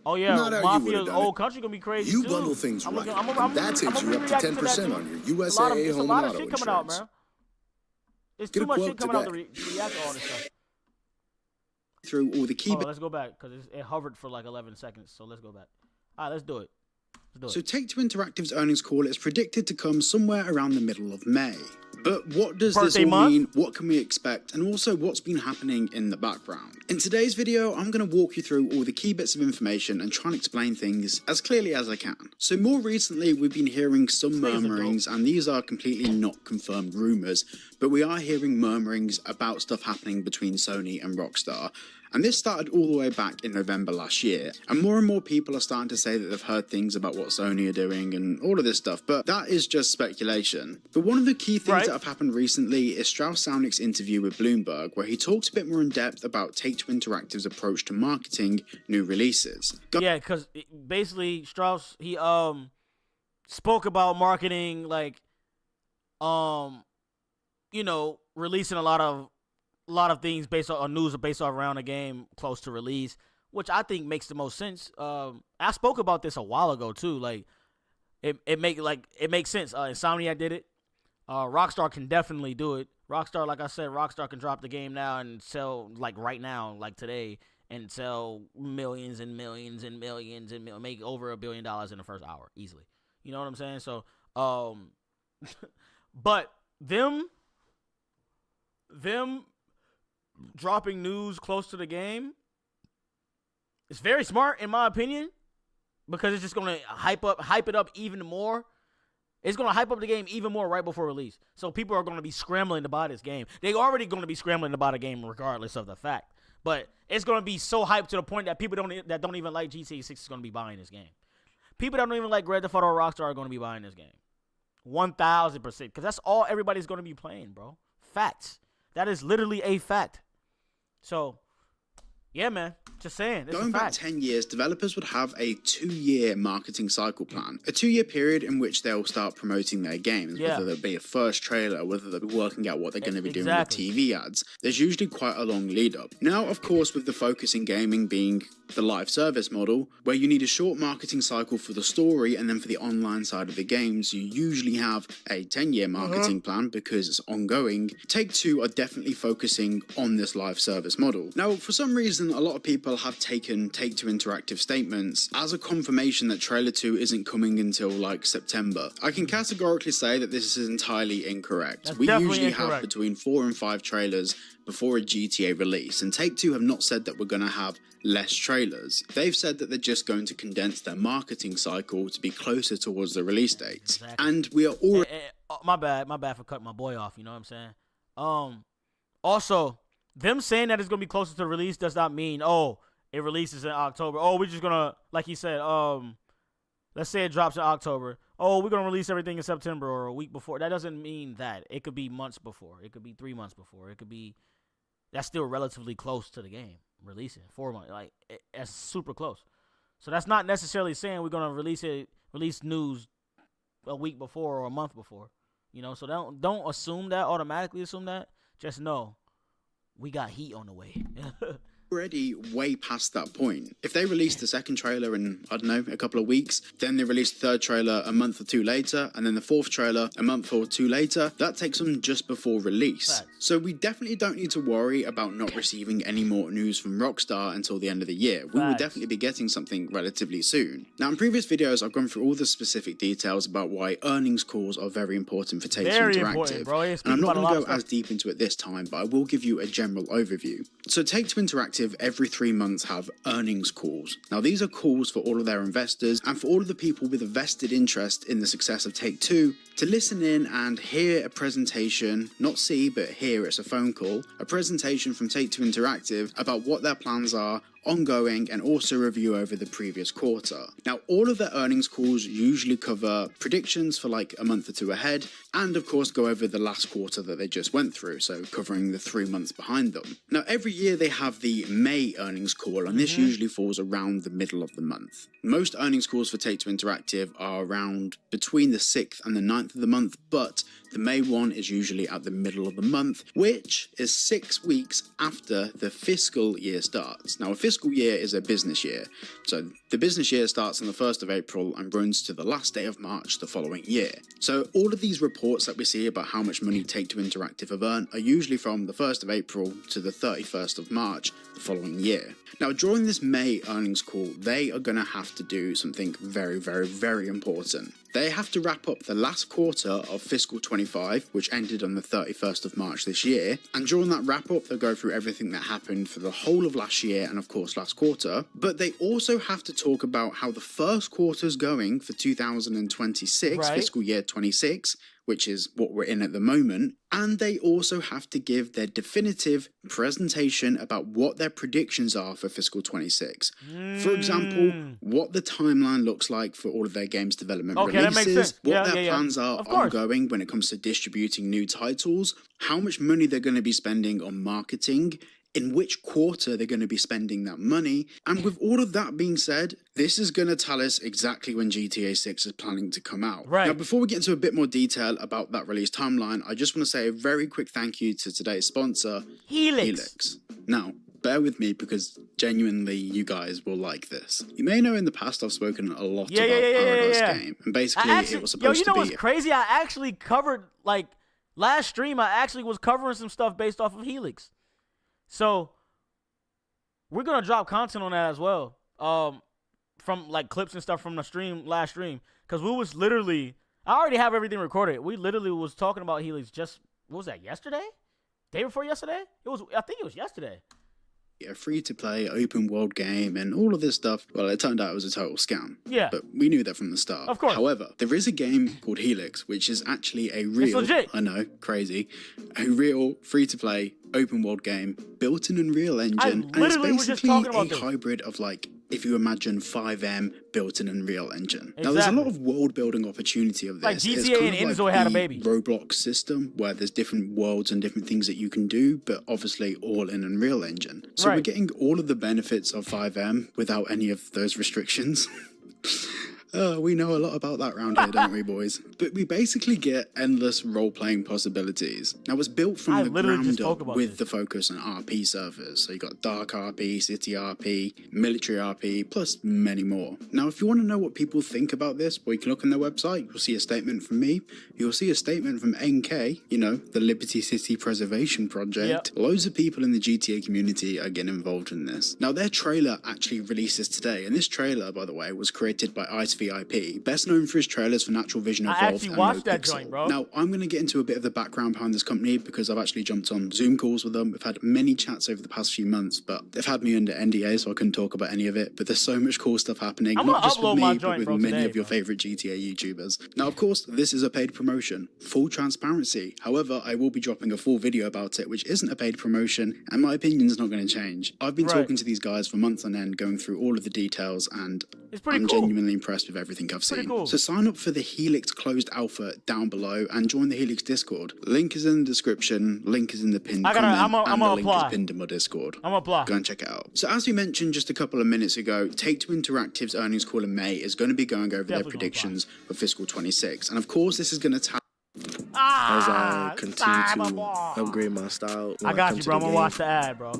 Oh yeah, Mafia's old country gonna be crazy
You
too.
bundle things right. That takes
I'm
you up to 10% on your USAA home and auto
shit
insurance.
coming out, man. There's too much shit coming out to react to all this stuff.
Through all the key bits.
Let's go back because it hovered for like 11 seconds. So let's go back. All right, let's do it.
So Take-Two Interactive's earnings call is predicted to come somewhere around the middle of May. But what does this all mean? What can we expect? And also what's been happening in the background? In today's video, I'm going to walk you through all the key bits of information and try and explain things as clearly as I can. So more recently, we've been hearing some murmurings, and these are completely not confirmed rumors, but we are hearing murmurings about stuff happening between Sony and Rockstar. And this started all the way back in November last year. And more people are starting to say that they've heard things about what Sony are doing and all of this stuff, but that is just speculation. But one of the key things that have happened recently is Strauss Zelnick's interview with Bloomberg, where he talks a bit more in depth about Take-Two Interactive's approach to marketing new releases.
Yeah, because basically Strauss, he spoke about marketing, like, releasing a lot of things based on news based around a game close to release, which I think makes the most sense. I spoke about this a while ago too. Like it makes sense. Insomniac did it. Rockstar can definitely do it. Rockstar, like I said, Rockstar can drop the game now and sell like right now, like today, and sell millions and millions and millions and make over $1 billion in the first hour easily. You know what I'm saying? So, but them dropping news close to the game, it's very smart in my opinion, because it's just gonna hype it up even more. It's gonna hype up the game even more right before release. So people are gonna be scrambling to buy this game. They already gonna be scrambling to buy the game regardless of the fact. But it's gonna be so hyped to the point that people that don't even like GTA 6 is gonna be buying this game. People that don't even like Grand Theft Auto or Rockstar are gonna be buying this game. 1000%. Because that's all everybody's gonna be playing, bro. Facts. That is literally a fact. So, yeah, man. Just saying.
Going back 10 years, developers would have a 2-year marketing cycle plan. A 2-year period in which they'll start promoting their games, whether there be a first trailer, whether they'll be working out what they're going to be doing with TV ads. There's usually quite a long lead up. Now, of course, with the focus in gaming being the live service model, where you need a short marketing cycle for the story, and then for the online side of the games, you usually have a 10-year marketing plan because it's ongoing. Take-Two are definitely focusing on this live service model. Now, for some reason, a lot of people have taken Take-Two Interactive statements as a confirmation that Trailer 2 isn't coming until like September. I can categorically say that this is entirely incorrect. We usually have between 4 and 5 trailers before a GTA release, and Take-Two have not said that we're going to have less trailers. They've said that they're just going to condense their marketing cycle to be closer towards the release dates. And we are already...
my bad for cutting my boy off, you know what I'm saying? Also, them saying that it's gonna be closer to release does not mean it releases in October. Oh, we're just gonna, like he said, let's say it drops in October. Oh, we're gonna release everything in September or a week before. That doesn't mean that. It could be months before. It could be 3 months before. It could be. That's still relatively close to the game releasing. 4 months, like that's super close. So that's not necessarily saying we're gonna release news a week before or a month before. You know, so don't assume that, automatically assume that. Just know we got heat on the way.
Already way past that point. If they released the second trailer in, I don't know, a couple of weeks, then they released the third trailer a month or two later, and then the fourth trailer a month or two later, that takes them just before release.
Right.
So we definitely don't need to worry about not receiving any more news from Rockstar until the end of the year. We will definitely be getting something relatively soon. Now, in previous videos, I've gone through all the specific details about why earnings calls are very important for Take-Two Interactive.
Bro.
And I'm not going to go as deep into it this time, but I will give you a general overview. So Take-Two Interactive every 3 months have earnings calls. Now these are calls for all of their investors and for all of the people with a vested interest in the success of Take-Two to listen in and hear a presentation, not see but hear, it's a phone call, a presentation from Take-Two Interactive about what their plans are ongoing and also review over the previous quarter. Now all of their earnings calls usually cover predictions for like a month or two ahead and of course go over the last quarter that they just went through, so covering the 3 months behind them. Now every year they have the May earnings call and this usually falls around the middle of the month. Most earnings calls for Take-Two Interactive are around between the 6th and the 9th of the month, but the May one is usually at the middle of the month, which is 6 weeks after the fiscal year starts. Now a fiscal year is a business year, so the business year starts on the 1st of April and runs to the last day of March the following year. So all of these reports that we see about how much money Take-Two Interactive have earned are usually from the 1st of April to the 31st of March the following year. Now during this May earnings call, they are going to have to do something very, very, very important. They have to wrap up the last quarter of fiscal 25, which ended on the 31st of March this year, and during that wrap up they'll go through everything that happened for the whole of last year and of course last quarter, but they also have to talk about how the first quarter's going for 2026, fiscal year 26, which is what we're in at the moment, and they also have to give their definitive presentation about what their predictions are for fiscal 26. For example, what the timeline looks like for all of their games development releases, what their plans are ongoing when it comes to distributing new titles, how much money they're going to be spending on marketing, in which quarter they're going to be spending that money. And with all of that being said, this is going to tell us exactly when GTA 6 is planning to come out. Now, before we get into a bit more detail about that release timeline, I just want to say a very quick thank you to today's sponsor, Helix. Now, bear with me because genuinely you guys will like this. You may know in the past I've spoken a lot about Paradise Game, and basically it was supposed
you know
to be...
what's crazy? I actually covered, like, last stream I actually was covering some stuff based off of Helix. So, we're going to drop content on that as well, from, like, clips and stuff from the last stream, because we was literally, I already have everything recorded. We literally was talking about Helix just, what was that, yesterday? Day before yesterday? I think it was yesterday.
A free-to-play open world game and all of this stuff, well, it turned out it was a total scam.
Yeah.
But we knew that from the start.
Of course.
However, there is a game called Helix, which is actually a real,
it's legit.
I know, crazy, a real free-to-play open world game built in Unreal Engine. And it's basically a hybrid of, like, if you imagine 5M built in Unreal Engine. Exactly. Now, there's a lot of world building opportunity of this.
Like GTA and Enzo had a baby.
Roblox system where there's different worlds and different things that you can do, but obviously all in Unreal Engine. So we're getting all of the benefits of 5M without any of those restrictions. We know a lot about that around here, don't we, boys? But we basically get endless role-playing possibilities. Now, it's built from the ground up with the focus on RP servers. So you got Dark RP, City RP, Military RP, plus many more. Now, if you want to know what people think about this, well, you can look on their website. You'll see a statement from me. You'll see a statement from NK, you know, the Liberty City Preservation Project. Yep. Loads of people in the GTA community are getting involved in this. Now, their trailer actually releases today. And this trailer, by the way, was created by Ice VIP, best known for his trailers for Natural Vision Evolved
I actually
and
watched
No
that
Pixel.
joint, bro.
Now, I'm going to get into a bit of the background behind this company because I've actually jumped on Zoom calls with them. We've had many chats over the past few months, but they've had me under NDA, so I couldn't talk about any of it. But there's so much cool stuff happening, not just with me, but with many of your favorite GTA YouTubers. Now, of course, this is a paid promotion. Full transparency. However, I will be dropping a full video about it, which isn't a paid promotion, and my opinion is not going to change. I've been talking to these guys for months on end, going through all of the details, and I'm genuinely impressed with everything I've seen.
Cool.
So sign up for the Helix closed alpha down below and join the Helix Discord. Link is in the description, link is in the pinned comment, and the link is pinned in my Discord.
I'm gonna apply.
Go and check it out. So as we mentioned just a couple of minutes ago, Take-Two Interactive's earnings call in May is going to be going over their predictions for fiscal 26. And of course, this is going to
as I continue to upgrade my style.
I got you, bro. I'm gonna watch the ad, bro.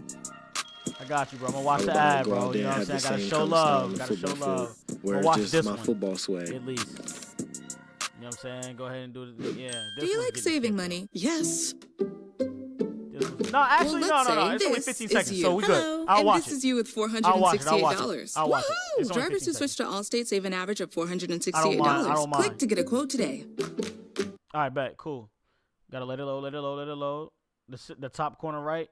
I got you, bro. I'm gonna watch the ad, bro. You know what I'm saying? Gotta show love. Gotta show love.
Where
watch
just
this
my
one,
football swag.
at least. You know what I'm saying? Go ahead and do it. Yeah.
Do you like saving money?
Yes.
No, actually,
well,
no. It's only 15 seconds, so we good. I'll
and
watch
this
it.
is you with $468.
I'll watch it.
Drivers who switch to Allstate save an average of $468.
I don't mind.
Click to get a quote today.
All right, bet. Cool. Gotta let it load. The top corner right.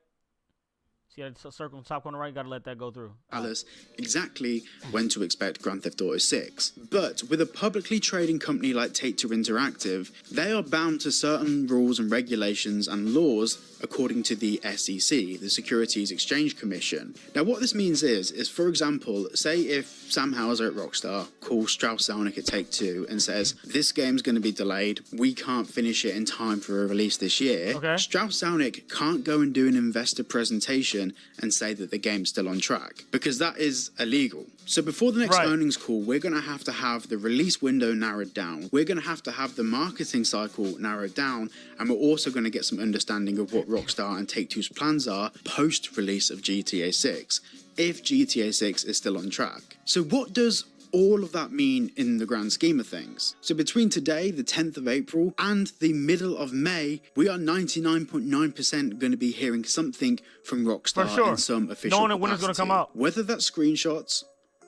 See that circle in the top corner right? Gotta let that go through.
Alice exactly when to expect Grand Theft Auto 6. But with a publicly trading company like Take-Two Interactive, they are bound to certain rules and regulations and laws according to the SEC, the Securities Exchange Commission. Now what this means is for example, say if Sam Houser at Rockstar calls Strauss-Zelnick at Take-Two and says, this game's going to be delayed, we can't finish it in time for a release this year, Strauss-Zelnick can't go and do an investor presentation and say that the game's still on track, because that is illegal. So before the next earnings call, we're going to have the release window narrowed down. We're going to have the marketing cycle narrowed down, and we're also going to get some understanding of what Rockstar and Take-Two's plans are post-release of GTA 6, if GTA 6 is still on track. So what does all of that mean in the grand scheme of things? So between today, the 10th of April, and the middle of May, we are 99.9% going to be hearing something from Rockstar in some official capacity.
When it's going to come out.
Whether that's screenshots,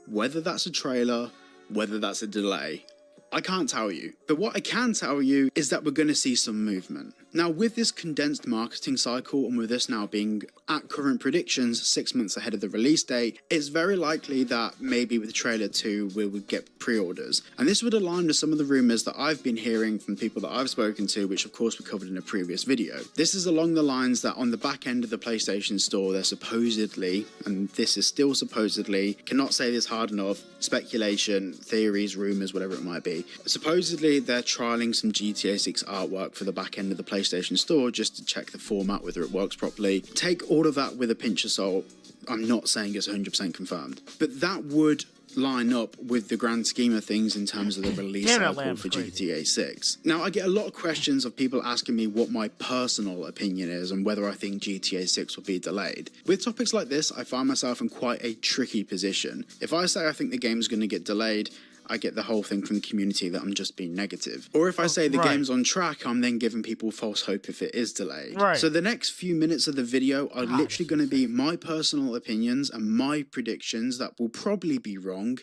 whether that's a trailer, whether that's a delay, I can't tell you. But what I can tell you is that we're going to see some movement. Now, with this condensed marketing cycle, and with us now being at current predictions 6 months ahead of the release date, it's very likely that maybe with trailer 2 we would get pre-orders. And this would align with some of the rumors that I've been hearing from people that I've spoken to, which of course we covered in a previous video. This is along the lines that on the back end of the PlayStation Store, they're supposedly, and this is still supposedly, cannot say this hard enough, speculation, theories, rumors, whatever it might be. Supposedly they're trialing some GTA 6 artwork for the back end of the PlayStation Store just to check the format, whether it works properly. Take all of that with a pinch of salt. I'm not saying it's 100% confirmed, but that would line up with the grand scheme of things in terms of the release cycle for GTA 6. Now, I get a lot of questions of people asking me what my personal opinion is and whether I think GTA 6 will be delayed. With topics like this, I find myself in quite a tricky position. If I say I think the game's going to get delayed, I get the whole thing from the community that I'm just being negative. Or if I say the game's on track, I'm then giving people false hope if it is delayed. So the next few minutes of the video are literally going to be my personal opinions and my predictions that will probably be wrong,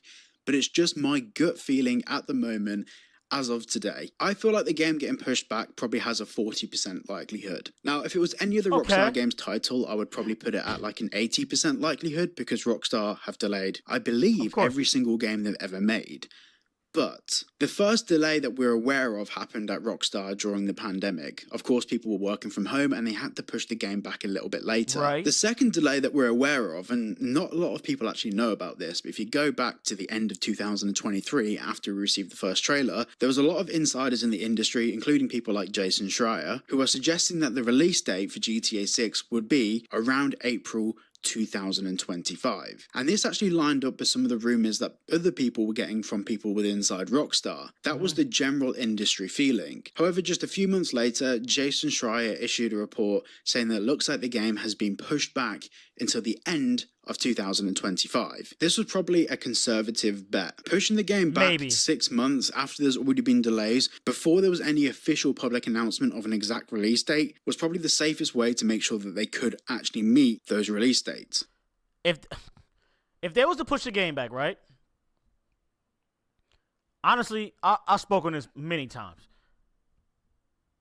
but it's just my gut feeling at the moment as of today. I feel like the game getting pushed back probably has a 40% likelihood. Now, if it was any other Rockstar game's title, I would probably put it at like an 80% likelihood, because Rockstar have delayed, I believe, every single game they've ever made. But the first delay that we're aware of happened at Rockstar during the pandemic. Of course, people were working from home and they had to push the game back a little bit later. The second delay that we're aware of, and not a lot of people actually know about this, but if you go back to the end of 2023, after we received the first trailer, there was a lot of insiders in the industry, including people like Jason Schreier, who are suggesting that the release date for GTA 6 would be around April 2025. And this actually lined up with some of the rumors that other people were getting from people with inside Rockstar. That was the general industry feeling. However, just a few months later, Jason Schreier issued a report saying that it looks like the game has been pushed back until the end of 2025. This was probably a conservative bet. Pushing the game back 6 months after there's already been delays, before there was any official public announcement of an exact release date, was probably the safest way to make sure that they could actually meet those release dates.
If they was to push the game back, right? honestly, I've spoken this many times.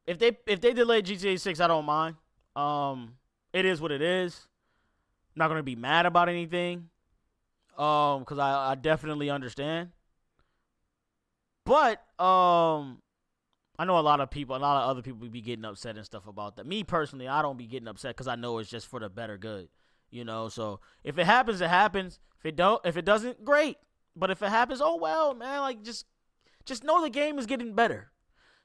If they delay GTA 6, I don't mind. It is what it is. I'm not gonna be mad about anything. Because I definitely understand. But I know a lot of other people be getting upset and stuff about that. Me personally, I don't be getting upset because I know it's just for the better good, you know. So if it happens, it happens. If it doesn't, great. But if it happens, oh well, man. Like just know the game is getting better.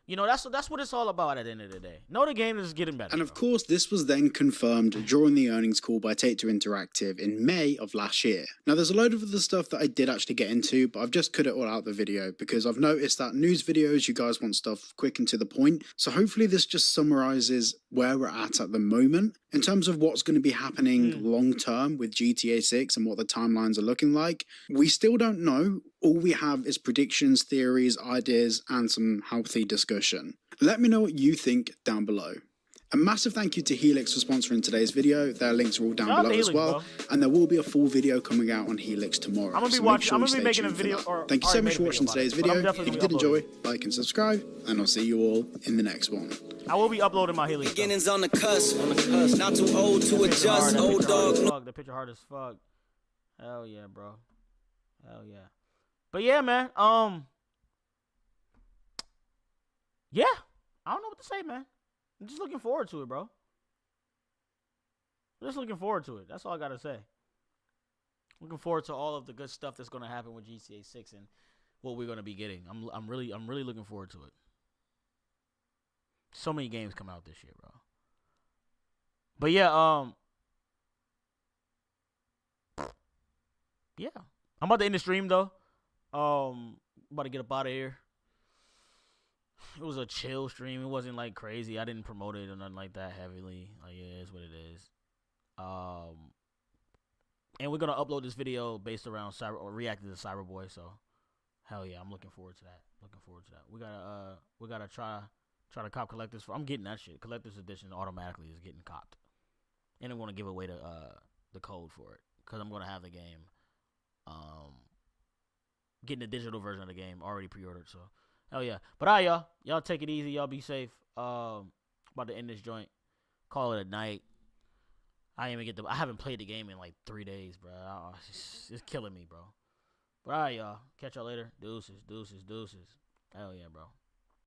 You know, that's what it's all about at the end of the day. Know the game is getting better.
And of course, this was then confirmed during the earnings call by Take-Two Interactive in May of last year. Now, there's a load of other stuff that I did actually get into, but I've just cut it all out of the video because I've noticed that news videos, you guys want stuff quick and to the point. So hopefully this just summarizes where we're at the moment in terms of what's going to be happening long term with GTA 6 and what the timelines are looking like. We still don't know. All we have is predictions, theories, ideas, and some healthy discussion. Let me know what you think down below. A massive thank you to Helix for sponsoring today's video. Their links are all down below as well. Bro. And there will be a full video coming out on Helix tomorrow.
I'm gonna be making a video.
Thank you so much for watching today's video. If you did enjoy, like and subscribe, and I'll see you all in the next one.
I will be uploading my Helix.
Beginnings on the cusp. Not too old to adjust. Old dog.
The picture hard as fuck. Hell yeah, bro. Hell yeah. But yeah, man. Yeah. I don't know what to say, man. I'm just looking forward to it, bro. Just looking forward to it. That's all I gotta say. Looking forward to all of the good stuff that's gonna happen with GTA 6 and what we're gonna be getting. I'm really looking forward to it. So many games come out this year, bro. But yeah, yeah. I'm about to end the stream though. About to get up out of here. It was a chill stream. It wasn't like crazy. I didn't promote it or nothing like that heavily. Like, yeah, it's what it is. And we're gonna upload this video based around reacting to Cyberboy. So, hell yeah, I'm looking forward to that. We gotta try to cop collectors. I'm getting that shit. Collector's edition automatically is getting copped, and I'm gonna give away the code for it because I'm gonna have the game. Getting the digital version of the game already pre-ordered. So. Hell yeah. But all right, y'all take it easy. Y'all be safe. About to end this joint. Call it a night. I haven't played the game in like 3 days, bro. It's killing me, bro. But all right, y'all. Catch y'all later. Deuces. Hell yeah, bro.